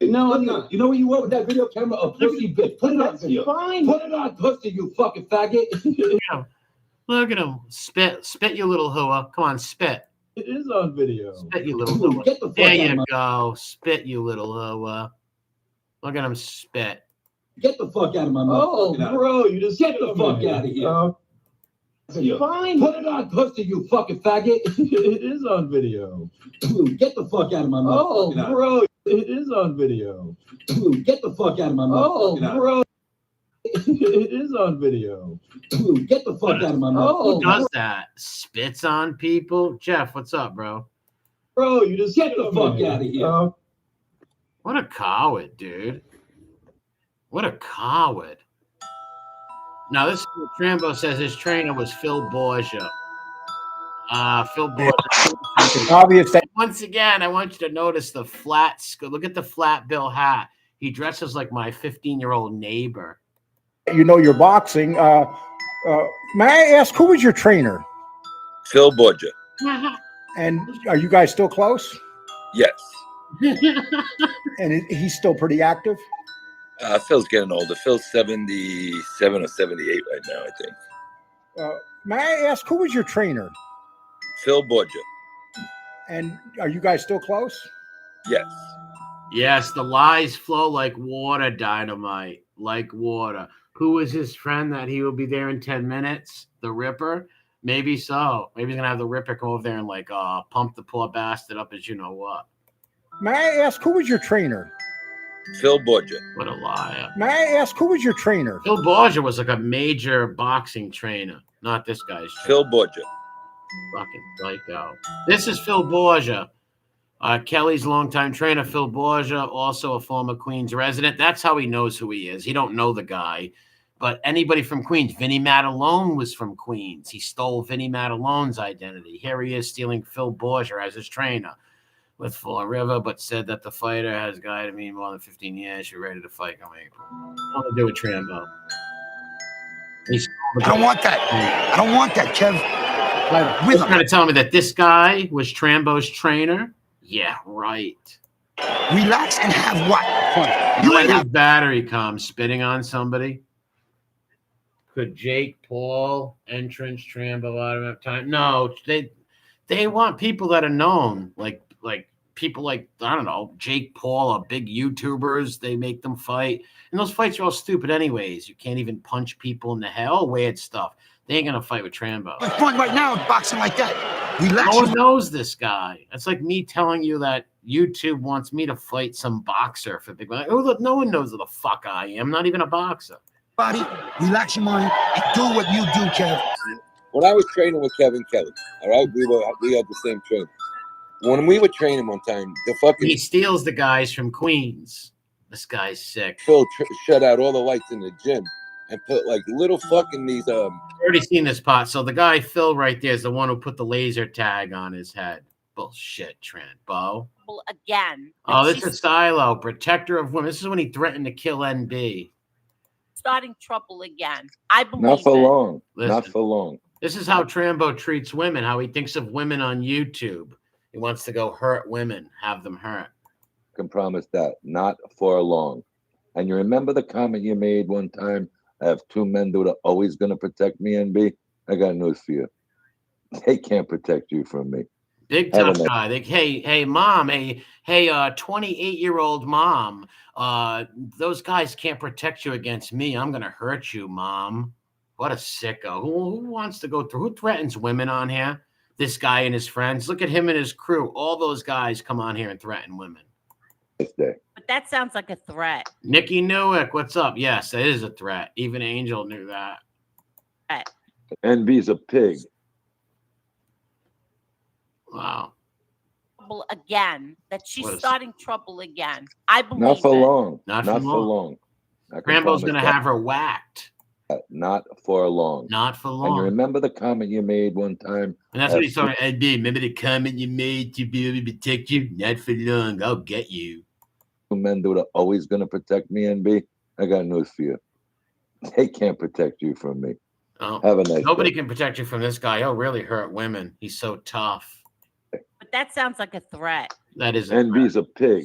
No, I'm not. You know where you were with that video camera? A pussy bitch. Put it on video. Fine. Put it on pussy, you fucking faggot. Look at him. Spit, you little hooah. Come on, spit. It is on video. Spit, you little hooah. Get the fuck there out you of my... go. Spit, you little hooah. Look at him spit. Get the fuck out of my mouth. Oh, bro, you just get the fuck out of here. Fine. Put it on pussy, you fucking faggot. It is on video. Get the fuck out of my mouth. Oh, bro, it is on video. Get the fuck out of my mouth. Oh, bro. It is on video. Get the fuck out of my mouth. Who does that? Spits on people? Jeff, what's up, bro? Bro, you just get the fuck out of here. What a coward, dude. What a coward. Now, this is what Tranbo says his trainer was Phil Borgia. Phil Borgia. Obvious. Once again, I want you to notice the flat. Look at the flat bill hat. He dresses like my 15-year-old neighbor. You know you're boxing. May I ask, who was your trainer? Phil Borgia. And are you guys still close? Yes. And he's still pretty active? Phil's getting older. Phil's 77 or 78 right now, I think. May I ask, who was your trainer? Phil Borgia. And are you guys still close? Yes. Yes, the lies flow like water, Dynamite, like water. Who was his friend that he will be there in 10 minutes? The Ripper. Maybe so. Maybe he's gonna have the Ripper go over there and like pump the poor bastard up as you know what. May I ask who was your trainer? Phil Borgia. What a liar. May I ask who was your trainer? Phil Borgia was like a major boxing trainer, not this guy's trainer. Phil Borgia. Fucking psycho. This is Phil Borgia. Kelly's longtime trainer, Phil Borgia, also a former Queens resident. That's how he knows who he is. He don't know the guy. But anybody from Queens, Vinnie Matalone was from Queens. He stole Vinnie Matalone's identity. Here he is stealing Phil Borgia as his trainer with Fall River, but said that the fighter has guided me more than 15 years. You're ready to fight come April. What to do with Tranbo? I don't want that. I don't want that, Kev. He's trying to tell me that this guy was Trambo's trainer? Yeah, right. Relax and have what? You let his battery come spitting on somebody. Could Jake Paul entrance Trambo out of time? No, they want people that are known, like people like, I don't know, Jake Paul are big YouTubers. They make them fight. And those fights are all stupid anyways. You can't even punch people in the head. All weird stuff. They ain't going to fight with Tranbo. It's fun right now, boxing like that. Relax. No one knows this guy. It's like me telling you that YouTube wants me to fight some boxer for big money. Oh, look, no one knows who the fuck I am. I'm not even a boxer. Body, relax your mind, and do what you do, Kev. When I was training with Kevin Kelly, all right, we had the same trainer. When we were training one time, he steals the guys from Queens. This guy's sick. Phil shut out all the lights in the gym and put like little fucking these I've already seen this pot. So the guy Phil right there is the one who put the laser tag on his head. Bullshit, Tranbo. Well, again. Oh, this is Silo, protector of women. This is when he threatened to kill NB. Starting trouble again. I believe Not for it. long. Listen. Not for long. This is how Tranbo treats women, how he thinks of women on YouTube. He wants to go hurt women, have them hurt. I can promise that. Not for long. And you remember the comment you made one time? I have two men that are always going to protect me, NB? I got news for you. They can't protect you from me. Big tough guy. Hey, mom, hey, 28-year-old mom. Those guys can't protect you against me. I'm going to hurt you, mom. What a sicko. Who wants to go through? Who threatens women on here? This guy and his friends. Look at him and his crew. All those guys come on here and threaten women. But that sounds like a threat. Nikki Newick, what's up? Yes, it is a threat. Even Angel knew that. NB's a pig. Wow. Again, that she's starting trouble again. I believe Not for it. long. Not for for long. Rambo's going to have her whacked. Not for long. Not for long. And you remember the comment you made one time? And that's what he's talking about. Remember the comment you made to be able to protect you? Not for long. I'll get you. Two men that are always going to protect me, NB? I got news for you. They can't protect you from me. Oh, have a nice nobody day. can protect you from this guy. He'll really hurt women. He's so tough. But that sounds like a threat. That is NB's a pig.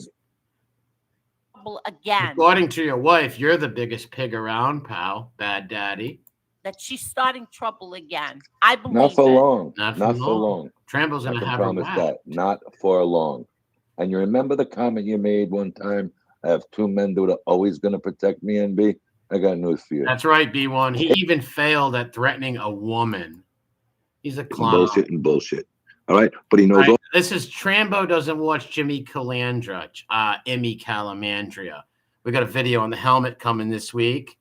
Well, again. According to your wife, you're the biggest pig around, pal. Bad daddy. That she's starting trouble again. I believe Not for it. long. Not for for long. long. Trambo's going to have her promise whacked. that. Not for long. And you remember the comment you made one time? I have two men that are always going to protect me, NB? I got news for you. That's right, B1. He even failed at threatening a woman. He's a clown. Bullshit and bullshit. All right? But he knows Right. all. This is Tranbo doesn't watch Jimmy Calandra, Emmy Calamandria. We got a video on the helmet coming this week.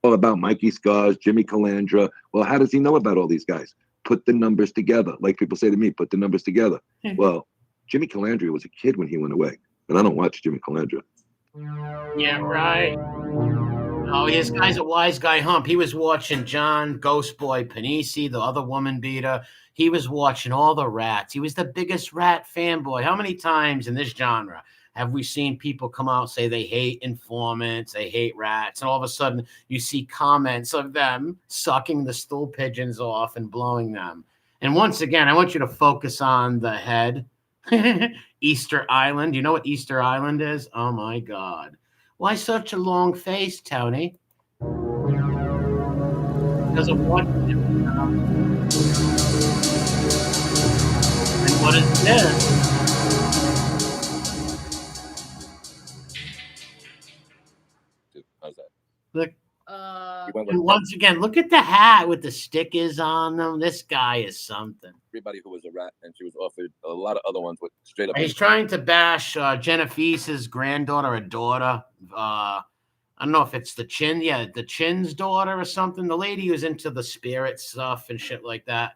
All about Mikey Scars, Jimmy Calandra. Well, how does he know about all these guys? Put the numbers together. Like people say to me, put the numbers together. Well, Jimmy Calandra was a kid when he went away. And I don't watch Jimmy Calandra. Yeah, right. Oh, this guy's a wise guy hump. He was watching John Ghost Boy Panisi, the other woman beater. He was watching all the rats. He was the biggest rat fanboy. How many times in this genre have we seen people come out and say they hate informants, they hate rats, and all of a sudden you see comments of them sucking the stool pigeons off and blowing them? And once again, I want you to focus on the head. Easter Island. You know what Easter Island is? Oh, my God. Why such a long face, Tony? Because of what? And what is this? How's that? Look. went with And once again, look at the hat with the stickers on them. This guy is something. everybody who was a rat, and she was offered a lot of other ones with straight up. He's trying to bash Genefiese's granddaughter or daughter. I don't know if it's the Chin, the Chin's daughter or something. The lady who's into the spirit stuff and shit like that.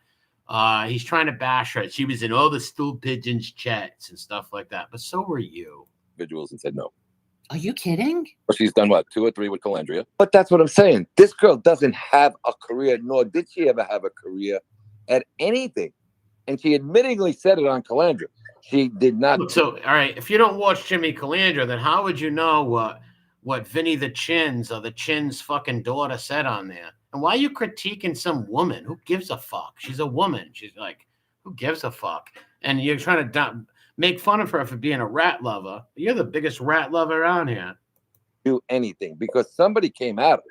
He's trying to bash her. She was in all the stool pigeons chats and stuff like that. But so were you. Individuals and said no. Are you kidding? Well, she's done what, 2 or 3 with Calandria. But that's what I'm saying. This girl doesn't have a career, nor did she ever have a career at anything. And she admittingly said it on Calandria. She did not. So, all right, if you don't watch Jimmy Calandra, then how would you know what Vinny the Chin's or the Chin's fucking daughter said on there? And why are you critiquing some woman? Who gives a fuck? She's a woman. She's like, who gives a fuck? And you're trying to make fun of her for being a rat lover. You're the biggest rat lover around here. Do anything because somebody came at her.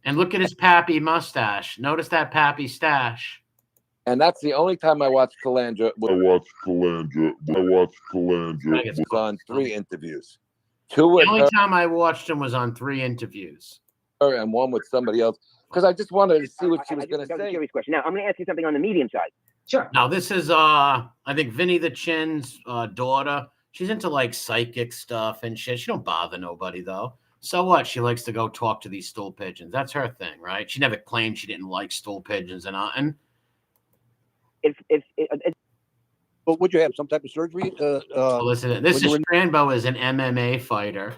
And look at his pappy mustache. Notice that pappy stash. And that's the only time I watched Calandra. I watched Calandra. It was on 3 interviews. 2 The with only her time I watched him was on 3 interviews. and 1 with somebody else. Because I just wanted to see what she was going to That was a say. serious question. Now, I'm going to ask you something on the medium side. Sure. Now, this is, I think, Vinny the Chin's daughter. She's into, like, psychic stuff and shit. She don't bother nobody, though. So what? She likes to go talk to these stool pigeons. That's her thing, right? She never claimed she didn't like stool pigeons and But would you have some type of surgery? listen, this is Tranbo is an MMA fighter.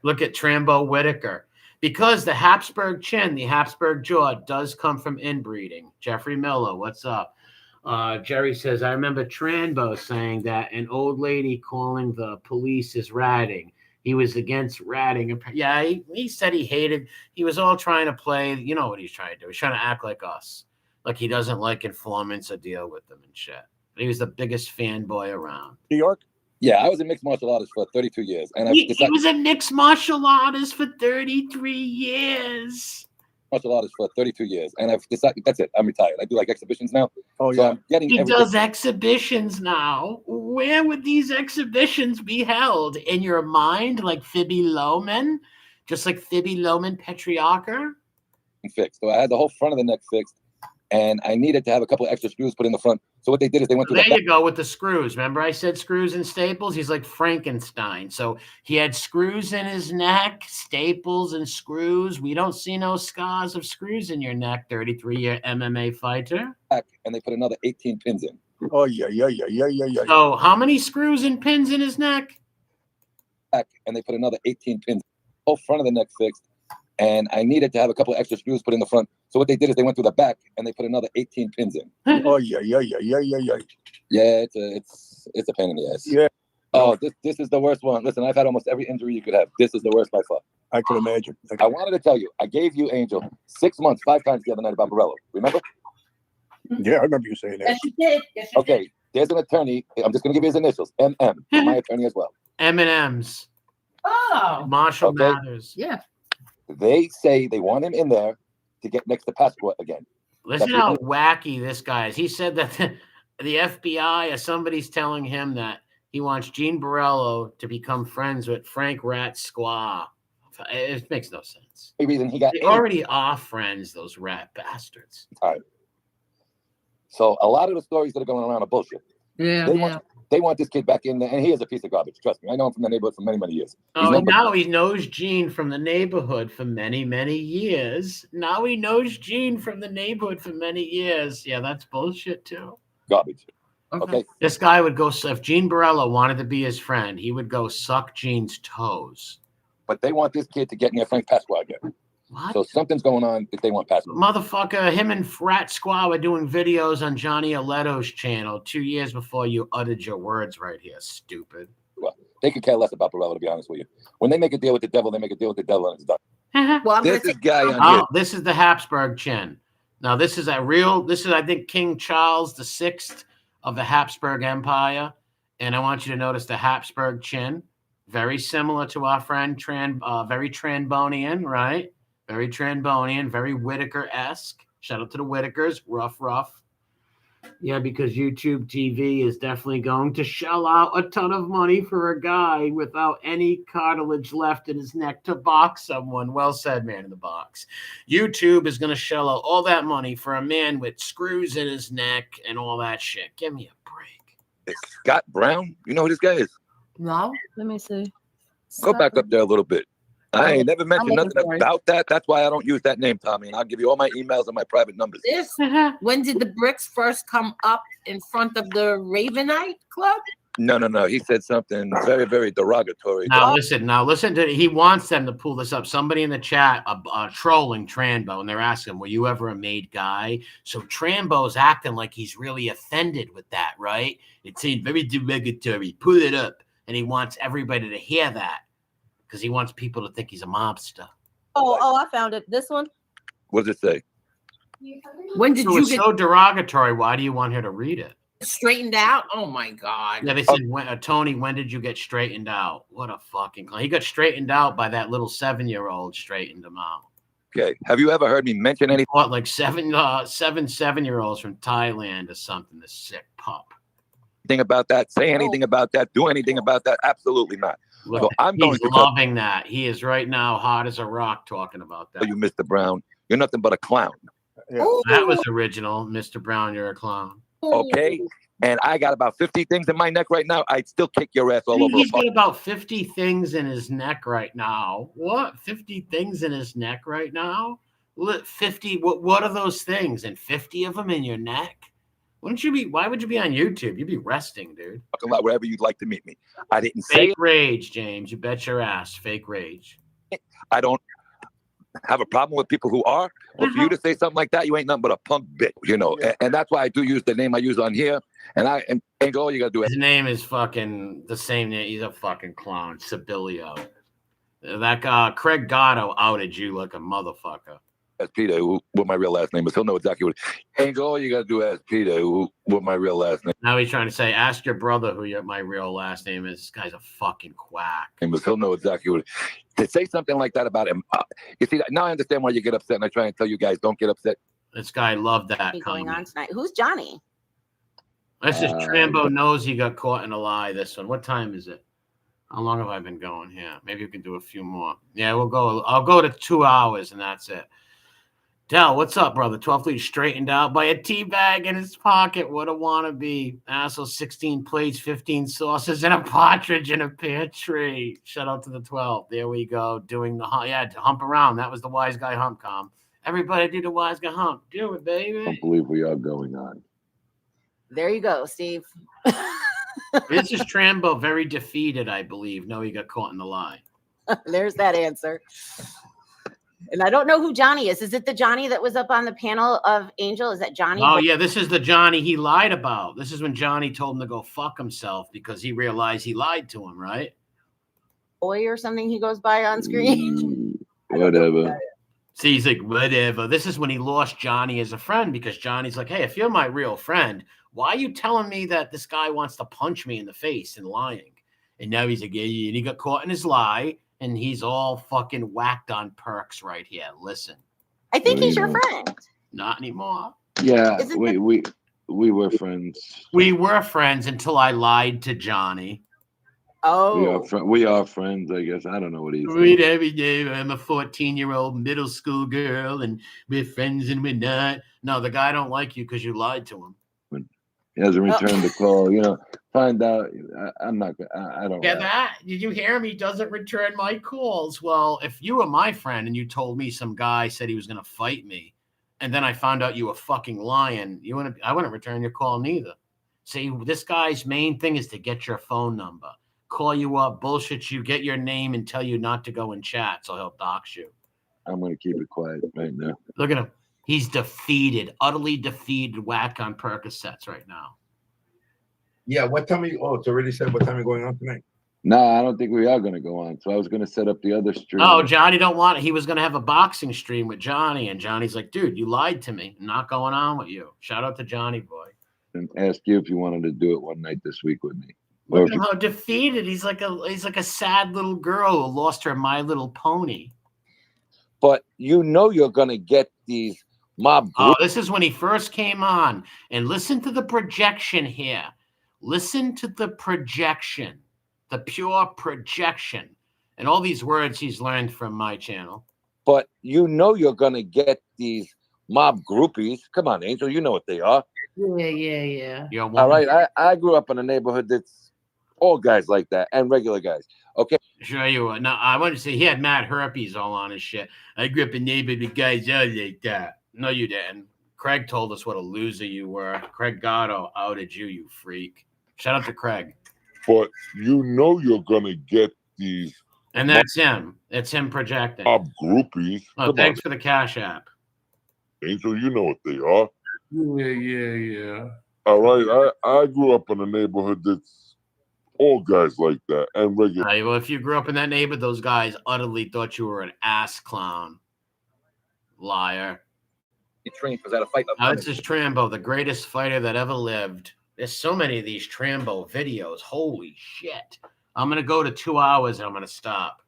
Look at Tranbo Whitaker. Because the Habsburg chin, the Habsburg jaw does come from inbreeding. Jeffrey Miller, what's up? Jerry says, I remember Tranbo saying that an old lady calling the police is ratting. He was against ratting. Yeah, he said he hated. He was all trying to play. You know what he's trying to do. He's trying to act like us. Like he doesn't like informants or deal with them and shit. But he was the biggest fanboy around. New York? Yeah, I was a mixed martial artist for 32 years. And He was a mixed martial artist for 33 years. Martial artist for 32 years. And I've decided, that's it. I'm retired. I do like exhibitions now. Oh, so yeah. I'm getting He everything. does exhibitions now. Where would these exhibitions be held? In your mind, like Phoebe Loman? Just like Phoebe Loman Patriarcher? Fixed. So I had the whole front of the neck fixed. And I needed to have a couple of extra screws put in the front. So what they did is they went through There the back. you go with the screws. Remember I said screws and staples? He's like Frankenstein. So he had screws in his neck, staples and screws. We don't see no scars of screws in your neck, 33-year MMA fighter. And they put another 18 pins in. Oh, yeah. So how many screws and pins in his neck? And they put another 18 pins. Whole front of the neck fixed. And I needed to have a couple of extra screws put in the front. So what they did is they went through the back and they put another 18 pins in. Oh, yeah. Yeah, it's a pain in the ass. Yeah. Oh, this is the worst one. Listen, I've had almost every injury you could have. This is the worst by far. I can imagine. I wanted to tell you, I gave you, Angel, 6 months, 5 times the other night about Barello. Remember? Yeah, I remember you saying that. Yes, you did. Yes, you Okay, there's an attorney. I'm just going to give you his initials. MM. My attorney as well. M&M's. Oh. Marshall Okay. Mathers. Yeah. They say they want him in there to get next to passport again. Listen That's how what- wacky this guy is. He said that the FBI or somebody's telling him that he wants Gene Borello to become friends with Frank Rat Squaw. It makes no sense. The reason he got They already are friends, those rat bastards. time. So a lot of the stories that are going around are bullshit. Yeah. They want this kid back in there, and he is a piece of garbage. Trust me. I know him from the neighborhood for many, many years. Oh, and now he knows Gene from the neighborhood for many, many years. Now he knows Gene from the neighborhood for many years. Yeah, that's bullshit too. Garbage. Okay. This guy would go, if Gene Borello wanted to be his friend, he would go suck Gene's toes. But they want this kid to get near Frank Pasqua again. What? So something's going on that they want Pasqua. Motherfucker, him and Rat Squaw were doing videos on Johnny Aleto's channel 2 years before you uttered your words right here, stupid. Well, they could care less about Borello, to be honest with you. When they make a deal with the devil, they make a deal with the devil, and it's done. Well, This is guy on here. This is the Habsburg chin. Now, this is, I think, King Charles VI of the Habsburg Empire. And I want you to notice the Habsburg chin. Very similar to our friend, very Tranbonian, right? Very Tranbonian, very Whitaker-esque. Shout out to the Whitakers, rough. Yeah, because YouTube TV is definitely going to shell out a ton of money for a guy without any cartilage left in his neck to box someone. Well said, man in the box. YouTube is going to shell out all that money for a man with screws in his neck and all that shit. Give me a break. Scott Brown, you know who this guy is? No. Let me see. Go back up there a little bit. I ain't never mentioned looking nothing for it. about that. That's why I don't use that name, Tommy. And I'll give you all my emails and my private numbers. This when did the bricks first come up in front of the Ravenite Club? No. He said something very, very derogatory. Now listen to he wants them to pull this up. Somebody in the chat trolling Tranbo, and they're asking, were you ever a made guy? So Tranbo's acting like he's really offended with that, right? It seemed very derogatory. Pull it up. And he wants everybody to hear that because he wants people to think he's a mobster. Oh, I found it. This one. What does it say? When did you it's get so derogatory? Why do you want her to read it? straightened out? Oh my God. Yeah, they said, Tony, when did you get straightened out? What a fucking clown. He got straightened out by that little 7-year-old straightened him out. Okay. Have you ever heard me mention anything? What, like seven 7-year-olds from Thailand or something, the sick pup. About that, say anything about that, do anything about that? Absolutely not. Look, so I'm going he's to loving that. He is right now hot as a rock talking about that. you, Mr. Brown. You're nothing but a clown. That was original, Mr. Brown. You're a clown. Okay. And I got about 50 things in my neck right now. I'd still kick your ass all over. He's got about 50 things in his neck right now. What? 50 things in his neck right now? 50. What are those things? And 50 of them in your neck? Wouldn't you be? Why would you be on YouTube? You'd be resting, dude. Talking about wherever you'd like to meet me. I didn't say fake rage, James. You bet your ass. Fake rage. I don't have a problem with people who are. But for you to say something like that, you ain't nothing but a punk bitch, you know. And that's why I do use the name I use on here. And all you gotta do is his name is fucking the same name. He's a fucking clown, Sibilio. That guy, Craig Gatto, outed you like a motherfucker. As Peter, what my real last name is. He'll know exactly what. And all you gotta do is Peter, what my real last name. Now he's trying to say, ask your brother who my real last name is. This guy's a fucking quack. He'll know exactly what. To say something like that about him, you see, now I understand why you get upset, and I try and tell you guys don't get upset. This guy loved that Going on tonight. Who's Johnny? This is Tranbo knows he got caught in a lie. This one. What time is it? How long have I been going here? Maybe we can do a few more. Yeah, we'll go. I'll go to 2 hours, and that's it. Dell, what's up, brother? 12 leads straightened out by a tea bag in his pocket. What a wannabe. Asshole, 16 plates, 15 sauces, and a partridge in a pear tree. Shout out to the 12. There we go. Doing the hump around. That was the wise guy hump, com. Everybody do the wise guy hump. Do it, baby. I don't believe we are going on. There you go, Steve. This is Tranbo, very defeated, I believe. No, he got caught in the lie. There's that answer. And I don't know who Johnny is. Is it the Johnny that was up on the panel of Angel? Is that Johnny? Oh, yeah. This is the Johnny he lied about. This is when Johnny told him to go fuck himself because he realized he lied to him, right? Boy or something he goes by on screen. Whatever. See, he's like, whatever. This is when he lost Johnny as a friend because Johnny's like, hey, if you're my real friend, why are you telling me that this guy wants to punch me in the face and lying? And now he's like, yeah, and he got caught in his lie. And he's all fucking whacked on perks right here. Listen. I think he's your friend. Not anymore. Yeah, we were friends. We were friends until I lied to Johnny. Oh. We are friends, I guess. I don't know what he's Read every day. I'm a 14-year-old middle school girl, and we're friends and we're not. No, the guy don't like you because you lied to him. He hasn't returned the call. You know, find out. I'm not. I don't. Yeah, that. Did you hear him? He doesn't return my calls. Well, if you were my friend and you told me some guy said he was going to fight me, and then I found out you were fucking lying, I wouldn't return your call neither. See, this guy's main thing is to get your phone number, call you up, bullshit you, get your name, and tell you not to go in chat, so he'll dox you. I'm going to keep it quiet right now. Look at him. He's defeated, utterly defeated, whack on Percocets right now. Yeah, what time are you? Oh, it's already said what time you're going on tonight. No, I don't think we are going to go on. So I was going to set up the other stream. Oh, Johnny don't want it. He was going to have a boxing stream with Johnny, and Johnny's like, dude, you lied to me. I'm not going on with you. Shout out to Johnny boy. And ask you if you wanted to do it one night this week with me. Look at how defeated. He's like a sad little girl who lost her My Little Pony. But you know you're going to get these mob Oh, group. this is when he first came on. And listen to the projection here. Listen to the projection, the pure projection. And all these words he's learned from my channel. But you know you're gonna get these mob groupies. Come on, Angel, you know what they are. Yeah. You're All right, I grew up in a neighborhood that's all guys like that and regular guys. Okay. Sure you were. No, I want to say he had mad herpes all on his shit. I grew up in a neighborhood with guys out like that. No, you didn't. Craig told us what a loser you were. Craig Gatto outed you, you freak. Shout out to Craig. But you know you're gonna get these. And that's him. It's him projecting. Mob groupies. Oh, thanks for the Cash App. Angel, you know what they are. Yeah. All right, I grew up in a neighborhood that's all guys like that and regular. Well, if you grew up in that neighborhood, those guys utterly thought you were an ass clown. Liar. He trained because I had a fight. Now, this is Tranbo, the greatest fighter that ever lived. There's so many of these Tranbo videos. Holy shit. I'm going to go to 2 hours and I'm going to stop.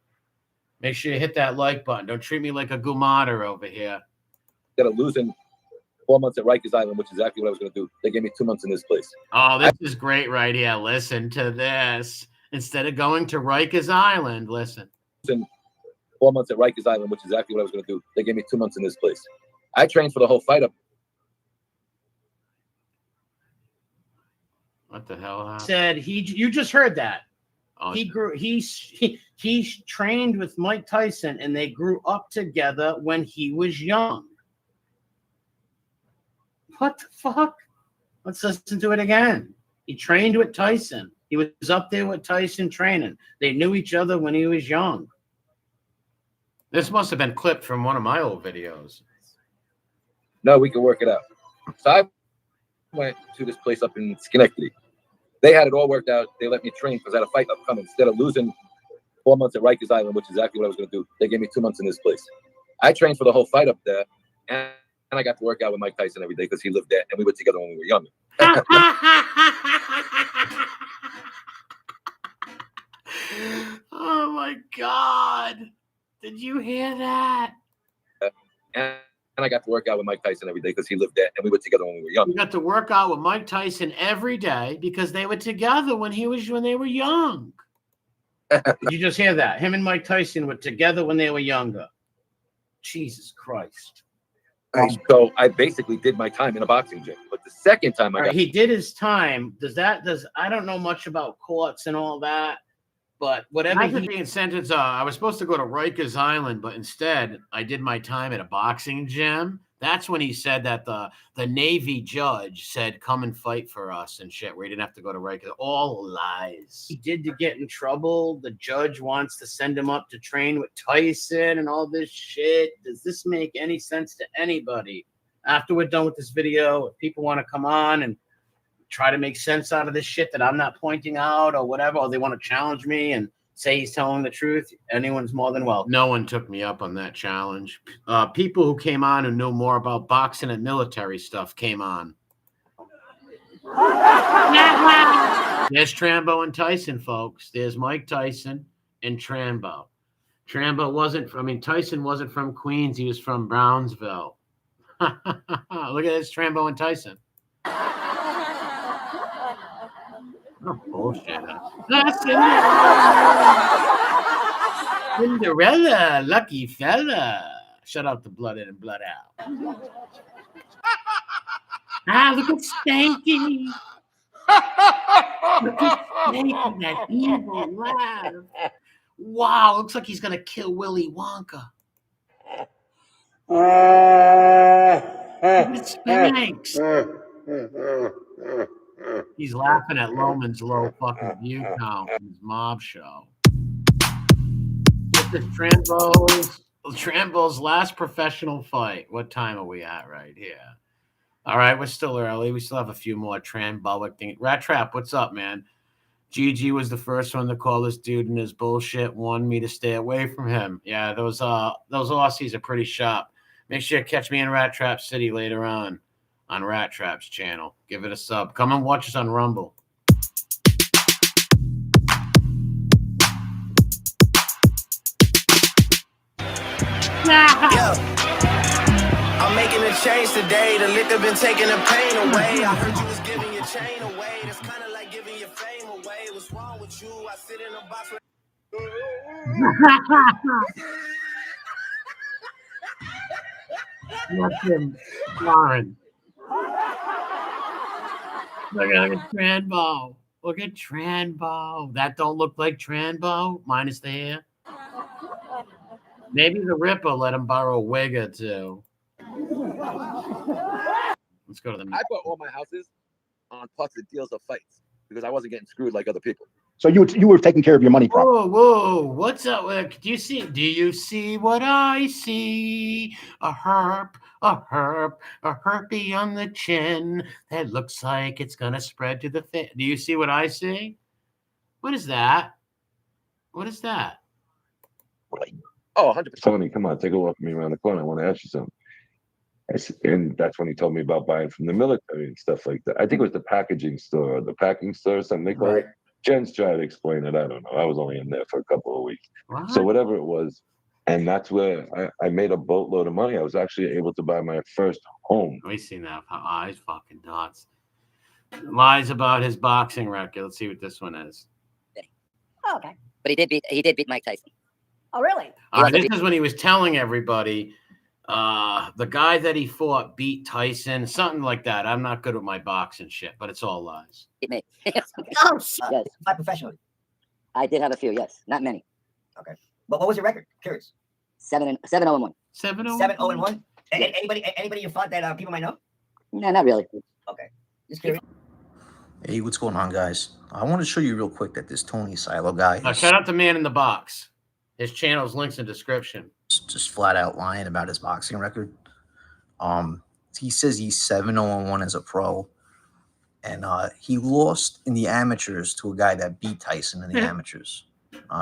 Make sure you hit that like button. Don't treat me like a gumater over here. Instead of losing 4 months at Rikers Island, which is exactly what I was going to do, they gave me 2 months in this place. Oh, this is great right here. Listen to this. Instead of going to Rikers Island, listen. 4 months at Rikers Island, which is exactly what I was going to do, they gave me 2 months in this place. I trained for the whole fight up. What the hell happened? Said you just heard that. Oh, He trained with Mike Tyson and they grew up together when he was young. What the fuck? Let's listen to it again. He trained with Tyson. He was up there with Tyson training. They knew each other when he was young. This must have been clipped from one of my old videos. No, we can work it out. So I went to this place up in Schenectady. They had it all worked out. They let me train because I had a fight upcoming. Instead of losing 4 months at Rikers Island, which is exactly what I was going to do, they gave me 2 months in this place. I trained for the whole fight up there, and I got to work out with Mike Tyson every day because he lived there, and we were together when we were younger. Oh my God. Did you hear that? And I got to work out with Mike Tyson every day because he lived there, and we were together when we were young. You got to work out with Mike Tyson every day because they were together when they were young. Did you just hear that? Him and Mike Tyson were together when they were younger. Jesus Christ. So I basically did my time in a boxing gym. But the second time He did his time. I don't know much about courts and all that, but whatever I being sentenced, I was supposed to go to Rikers Island, but instead I did my time at a boxing gym. That's when he said that the Navy judge said, come and fight for us and shit, where he didn't have to go to Rikers. All lies. he did to get in trouble. The judge wants to send him up to train with Tyson and all this shit. Does this make any sense to anybody? After we're done with this video, if people want to come on and try to make sense out of this shit that I'm not pointing out or whatever, or they want to challenge me and say he's telling the truth, anyone's more than welcome. No one took me up on that challenge. People who came on who knew more about boxing and military stuff came on. There's Tranbo and Tyson, folks. There's Mike Tyson and Tranbo. Tyson wasn't from Queens. He was from Brownsville. Look at this, Tranbo and Tyson. Oh, bullshit. Cinderella, lucky fella. Shut out the blood in and blood out. Look at Stanky. Look at Stanky, that evil laugh. Wow, looks like he's going to kill Willy Wonka. Look at Spanx. He's laughing at Loman's low fucking view count in his mob show. This is Tranbo's last professional fight. What time are we at right here? All right, we're still early. We still have a few more Tranboic things. Rat Trap, what's up, man? GG was the first one to call this dude and his bullshit, warned me to stay away from him. Yeah, those Aussies are pretty sharp. Make sure you catch me in Rat Trap City later on Rat Trap's channel. Give it a sub. Come and watch us on Rumble. Yo, I'm making a changed today. The liquor been taking the pain away. I heard you was giving your chain away. That's kind of like giving your fame away. What's wrong with you? I sit in a box with... That's him, Lauren. Look at Tranbo. Look at Tranbo. That don't look like Tranbo, minus the hair. Maybe the Ripper let him borrow a wig or two. Let's go to the. I bought all my houses on plus the deals of fights because I wasn't getting screwed like other people. So you were taking care of your money problem. Whoa! What's up? Do you see what I see? A herpy on the chin that looks like it's gonna spread to the face. Do you see what I see? What is that? What is that? Oh, 100%. Tony, come on, take a walk with me around the corner. I want to ask you something. And that's when he told me about buying from the military and stuff like that. I think it was the packaging store or the packing store or something they call it. Jen's tried to explain it. I don't know. I was only in there for a couple of weeks. What? So whatever it was, and that's where I made a boatload of money. I was actually able to buy my first home. We've seen that. Eyes fucking dots. Lies about his boxing record. Let's see what this one is. Oh, okay. But he did beat Mike Tyson. Oh, really? This is when he was telling everybody the guy that he fought beat Tyson, something like that. I'm not good with my boxing shit, but it's all lies. Beat me. Oh, shit. Yes. Fight professionally. I did have a few, yes. Not many. Okay. But what was your record? Curious. 7-0-1. 7-0-1. Anybody you fought that people might know? No, not really. Okay. Just curious. Hey, what's going on, guys? I want to show you real quick that this Tony Silo guy is Shout out to Man in the Box. His channel's links in description. just flat out lying about his boxing record. He says he's 7-0-1 as a pro, and he lost in the amateurs to a guy that beat Tyson in the amateurs.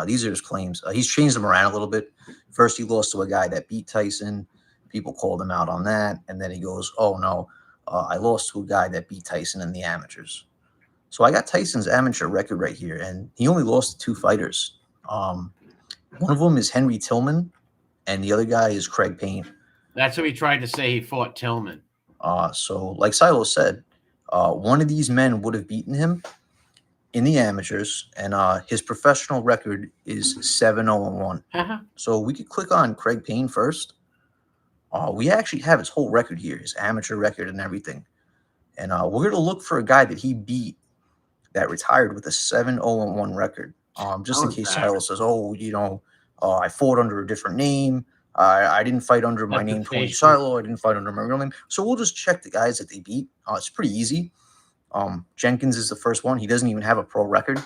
These are his claims. He's changed them around a little bit. First, he lost to a guy that beat Tyson. People called him out on that, and then he goes, "Oh no, I lost to a guy that beat Tyson in the amateurs." So I got Tyson's amateur record right here, and he only lost to 2 fighters. One of them is Henry Tillman, and the other guy is Craig Payne. That's who he tried to say he fought Tillman. So like Silo said, one of these men would have beaten him in the amateurs, and his professional record is 7-0-1. So we could click on Craig Payne first. We actually have his whole record here, his amateur record and everything. And we're going to look for a guy that he beat that retired with a 7-0-1 record. Just in case Silo says, "Oh, I fought under a different name. I didn't fight under my name, Tony Silo. I didn't fight under my real name." So we'll just check the guys that they beat. It's pretty easy. Jenkins is the first one. He doesn't even have a pro record.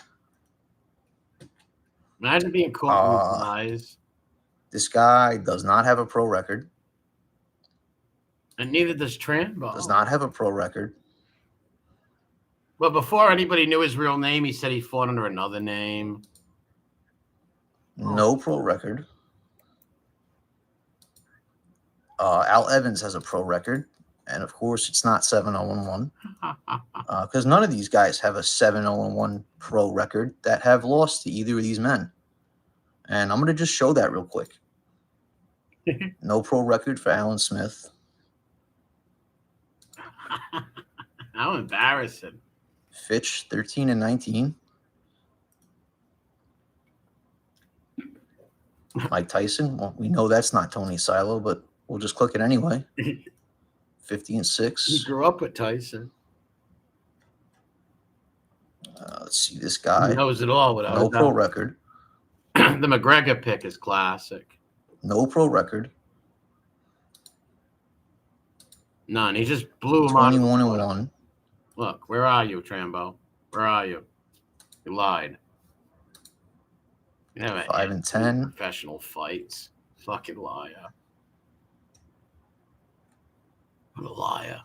Imagine being caught with lies. This guy does not have a pro record. And neither does Tranbo. Does not have a pro record. Well, before anybody knew his real name, he said he fought under another name. No pro record. Al Evans has a pro record. And, of course, it's not 7-0-1. Because none of these guys have a 7-0-1 pro record that have lost to either of these men. And I'm going to just show that real quick. No pro record for Alan Smith. How embarrassing. Fitch, 13-19. Mike Tyson, well, we know that's not Tony Silo, but we'll just click it anyway. 50-6. He grew up with Tyson. Let's see this guy. He knows it all without no a pro doubt. record. The McGregor pick is classic. No pro record. None. He just blew him out. 21-1. Look, where are you, Tranbo? Where are you? You lied. You never 5-10. Professional fights. Fucking liar. What a liar.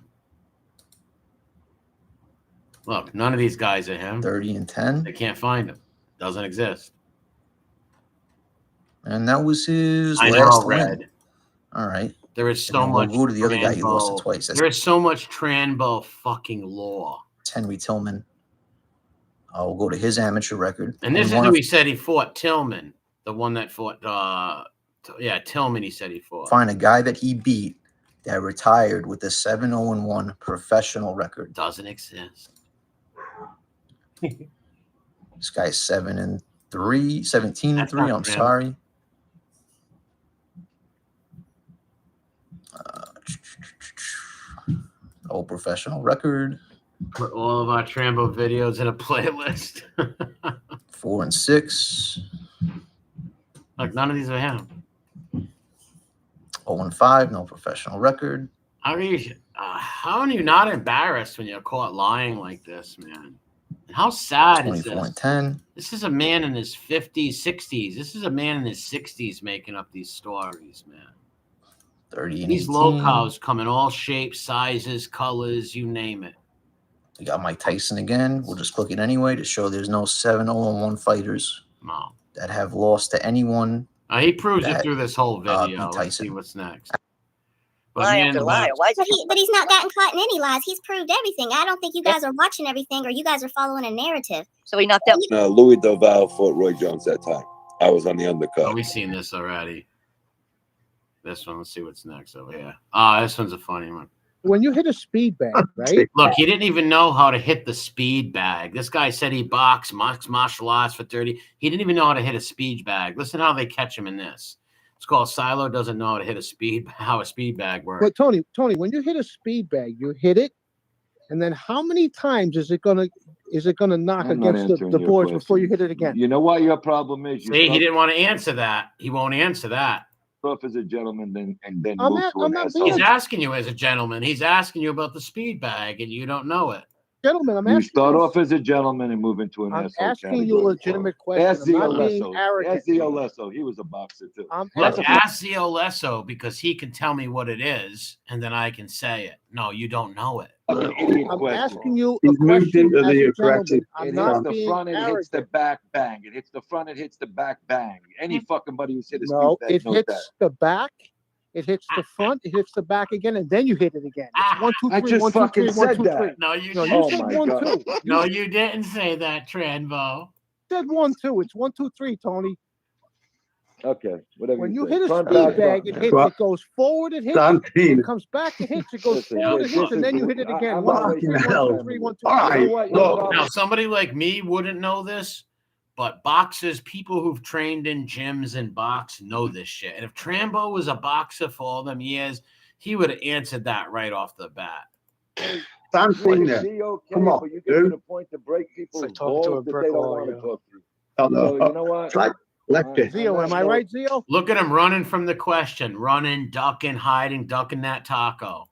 Look, none of these guys are him. 30-10. They can't find him. Doesn't exist. And that was his I last know, win. Red. All right. There is so And much. We'll go to the other guy he lost Tranbo. to twice. That's There is so much Tranbo fucking law. Henry Tillman. We'll go to his amateur record. And this is one who of- he said he fought, Tillman. The one that fought, Tillman he said he fought. Find a guy that he beat that retired with a 7-0-1 professional record. Doesn't exist. This guy's 17-3. That's not I'm Tranbo. sorry. Old professional record. Put all of our Tranbo videos in a playlist. 4 and 6. Look, none of these are him. 0 and 5. No professional record. How are you not embarrassed when you're caught lying like this, man? How sad is 24 this? and 10. This is a man in his 50s, 60s. This is a man in his 60s making up these stories, man. 30 and These 18. locals come in all shapes, sizes, colors, you name it. We got Mike Tyson again. We'll just click it anyway to show there's no 7-0-1 fighters that have lost to anyone. He proves it through this whole video. beat Let's Tyson. see what's next. But Lie man, after the lie. best- Why? But he's not gotten caught in any lies. He's proved everything. I don't think you guys are watching everything, or you guys are following a narrative. So he knocked out. No, Louis Doval fought Roy Jones that time. I was on the undercard. Oh, we've seen this already. This one, let's see what's next over here. This one's a funny one. When you hit a speed bag, right? Look, he didn't even know how to hit the speed bag. This guy said he boxed martial arts for 30. He didn't even know how to hit a speed bag. Listen how they catch him in this. It's called Silo doesn't know how to hit how a speed bag works. But Tony, when you hit a speed bag, you hit it, and then how many times is it gonna knock I'm not against answering the your boards question. before you hit it again? You know what your problem is? You See, he start didn't want to answer that. He won't answer that. off as a gentleman, then I'm move not- to an I'm not asshole. He's asking you as a gentleman. He's asking you about the speed bag, and you don't know it. Gentlemen, I'm You asking start you- off as a gentleman and move into an I'm asshole asking you a category. legitimate question. Ask I'm not Zio being Lesso. arrogant. Ask Zio Lesso. He was a boxer too. Let's ask Zio Lesso because he can tell me what it is, and then I can say it. No, you don't know it. I'm asking you a He's moved question into as the a aggressive- gentleman. I'm It not hits the being front, it hits arrogant. the back, bang. It hits the front, it hits the back, bang. Any fucking buddy who's hit a No, speed bag it knows hits that. the back, it hits the front, it hits the back again, and then you hit it again. It's 1, 2, 3, I just 1, 2, fucking 3, 1, said 2, that. 3. No, you No, didn't. you said 1, 2. No, you didn't say that, Tranbo. You said 1, 2. It's 1, 2, 3, Tony. Okay, whatever. When you you say. hit a Front, speed back, bag, front. it hits. It goes forward, it hits. It comes back, it hits. It goes Listen, forward, it this hits, and is then you the- hit it again. I'm 1, not 2, 3, wasting 1, 2, time. 3, 1, 2, All 3. right, You know what? look. Now, somebody like me wouldn't know this, but boxers, people who've trained in gyms and box know this shit. And if Tranbo was a boxer for all them years, he would have answered that right off the bat. I'm saying that. Come on, but you get to dude. the point to break people's It's like talking to a balls that brick they don't wall, want to yeah. talk through. Oh, no. So you know what? It's like lefty. Zio, am I right, Zio? Look at him running from the question, running, ducking, hiding, ducking that taco.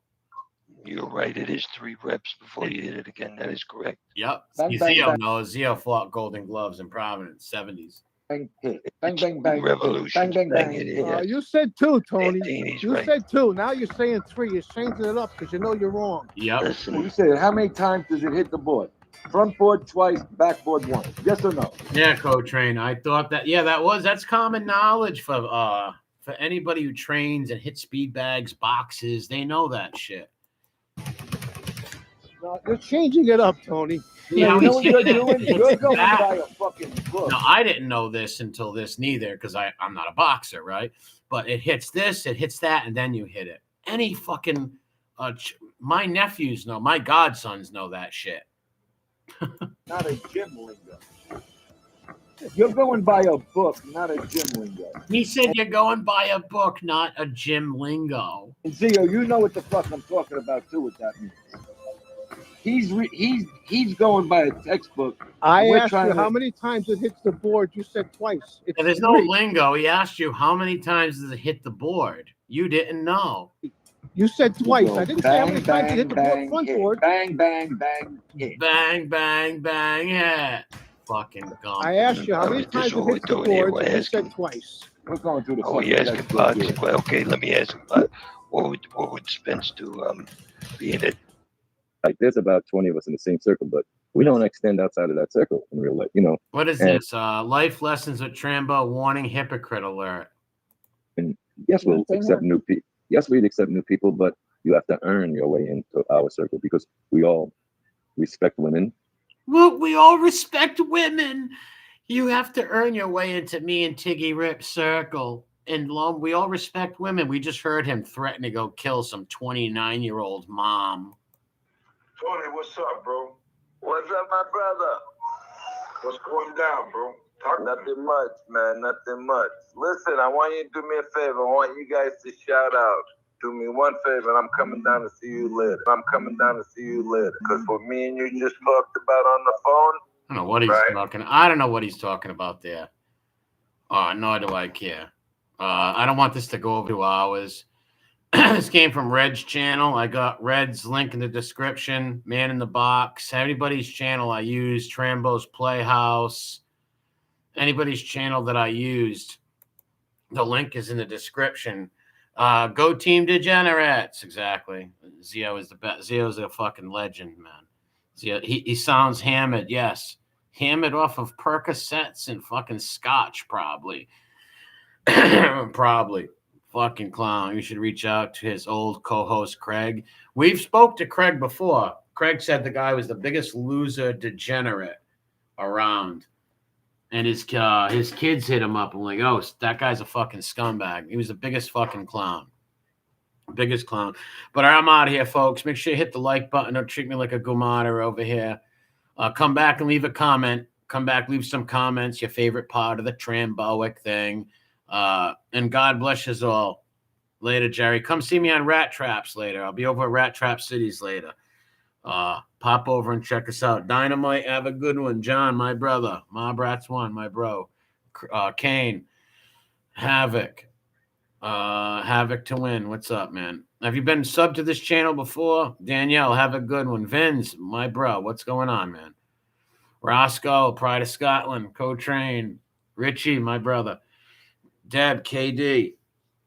You're right. It is 3 reps before you hit it again. That is correct. Yep. Bang, bang, Zio bang. knows. Zio fought Golden Gloves in Providence, 70s. Bang, hit. Bang, bang, bang. hit. Revolution. Bang, bang, bang. hit. You said 2, Tony. he's You right. said 2. Now you're saying 3. You're changing it up because you know you're wrong. Yep. You said how many times does it hit the board? Front board twice, back board once. Yes or no? Yeah, co-train. I thought that. Yeah, that's common knowledge for anybody who trains and hits speed bags, boxes. They know that shit. No, you're changing it up, Tony. Yeah, you know what you're it. doing? It's You're going that. by a fucking book. No, I didn't know this until this neither because I'm not a boxer, right? But it hits this, it hits that, and then you hit it. Any fucking my nephews know, my godsons know that shit. Not a gym lingo. You're going by a book, not a gym lingo. He said you're going by a book, not a gym lingo. And Zio, you know what the fuck I'm talking about too. What that means? He's going by a textbook. I We're asked trying you to- how many times it hits the board. You said twice. It's And there's no 3. lingo. He asked you how many times does it hit the board. You didn't know. You said twice. go I didn't say how bang, many times it hit the bang, front hit. board. Bang, bang, bang, hit. Bang, bang, bang, hit. Fucking gone. I asked you how many This is times it what we're hits the doing here. board. We're And you asking. said twice. We're going through the Oh, you asking boxing? Well, okay, let me ask. What would Spence do? Be in it? Like there's about 20 of us in the same circle, but we don't extend outside of that circle in real life, you know. What is And- this? Life lessons with Tranbo. Warning: hypocrite alert. And yes, we'll accept new people. Yes, we'd accept new people, but you have to earn your way into our circle because we all respect women. Well, we all respect women. You have to earn your way into me and Tiggy Rip's circle. And we all respect women. We just heard him threaten to go kill some 29-year-old mom. Tony, what's up, bro? What's up, my brother? What's going down, bro? Nothing much, man. Nothing much. Listen, I want you to do me a favor. I want you guys to shout out. Do me one favor, and I'm coming down to see you later. Because what me and you just talked about on the phone. I don't know what he's talking. I don't know what he's talking about there. Nor do I care. I don't want this to go over 2 hours. This came from Red's channel. I got Red's link in the description. Man in the Box. Anybody's channel I used. Tranbo's Playhouse. Anybody's channel that I used. The link is in the description. Go Team Degenerates. Exactly. Zio is the best. Zio's a fucking legend, man. Zio, he sounds hammered. Yes. Hammered off of Percocets and fucking scotch, probably. Probably. Fucking clown. You should reach out to his old co-host Craig. We've spoke to Craig before. Craig said the guy was the biggest loser degenerate around. And his kids hit him up and like, oh, that guy's a fucking scumbag. He was the biggest fucking clown. Biggest clown. But I'm out of here, folks. Make sure you hit the like button. Don't treat me like a gumata over here. Come back and leave a comment. Come back, leave some comments. Your favorite part of the Tramboic thing. And God bless us all. Later, Jerry. Come see me on Rat Traps later. I'll be over at Rat Trap Cities later. Pop over and check us out. Dynamite, have a good one. John, my brother. Mob Rats 1, my bro. Kane. Havoc. Havoc to win. What's up, man? Have you been subbed to this channel before? Danielle, have a good one. Vince, my bro. What's going on, man? Roscoe, Pride of Scotland. Co-train. Richie, my brother. Deb, KD.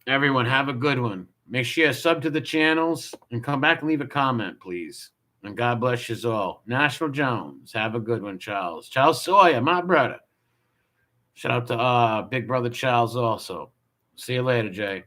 Everyone, have a good one. Make sure you sub to the channels and come back and leave a comment, please. And God bless you all. National Jones, have a good one, Charles. Charles Sawyer, my brother. Shout out to Big Brother Charles also. See you later, Jay.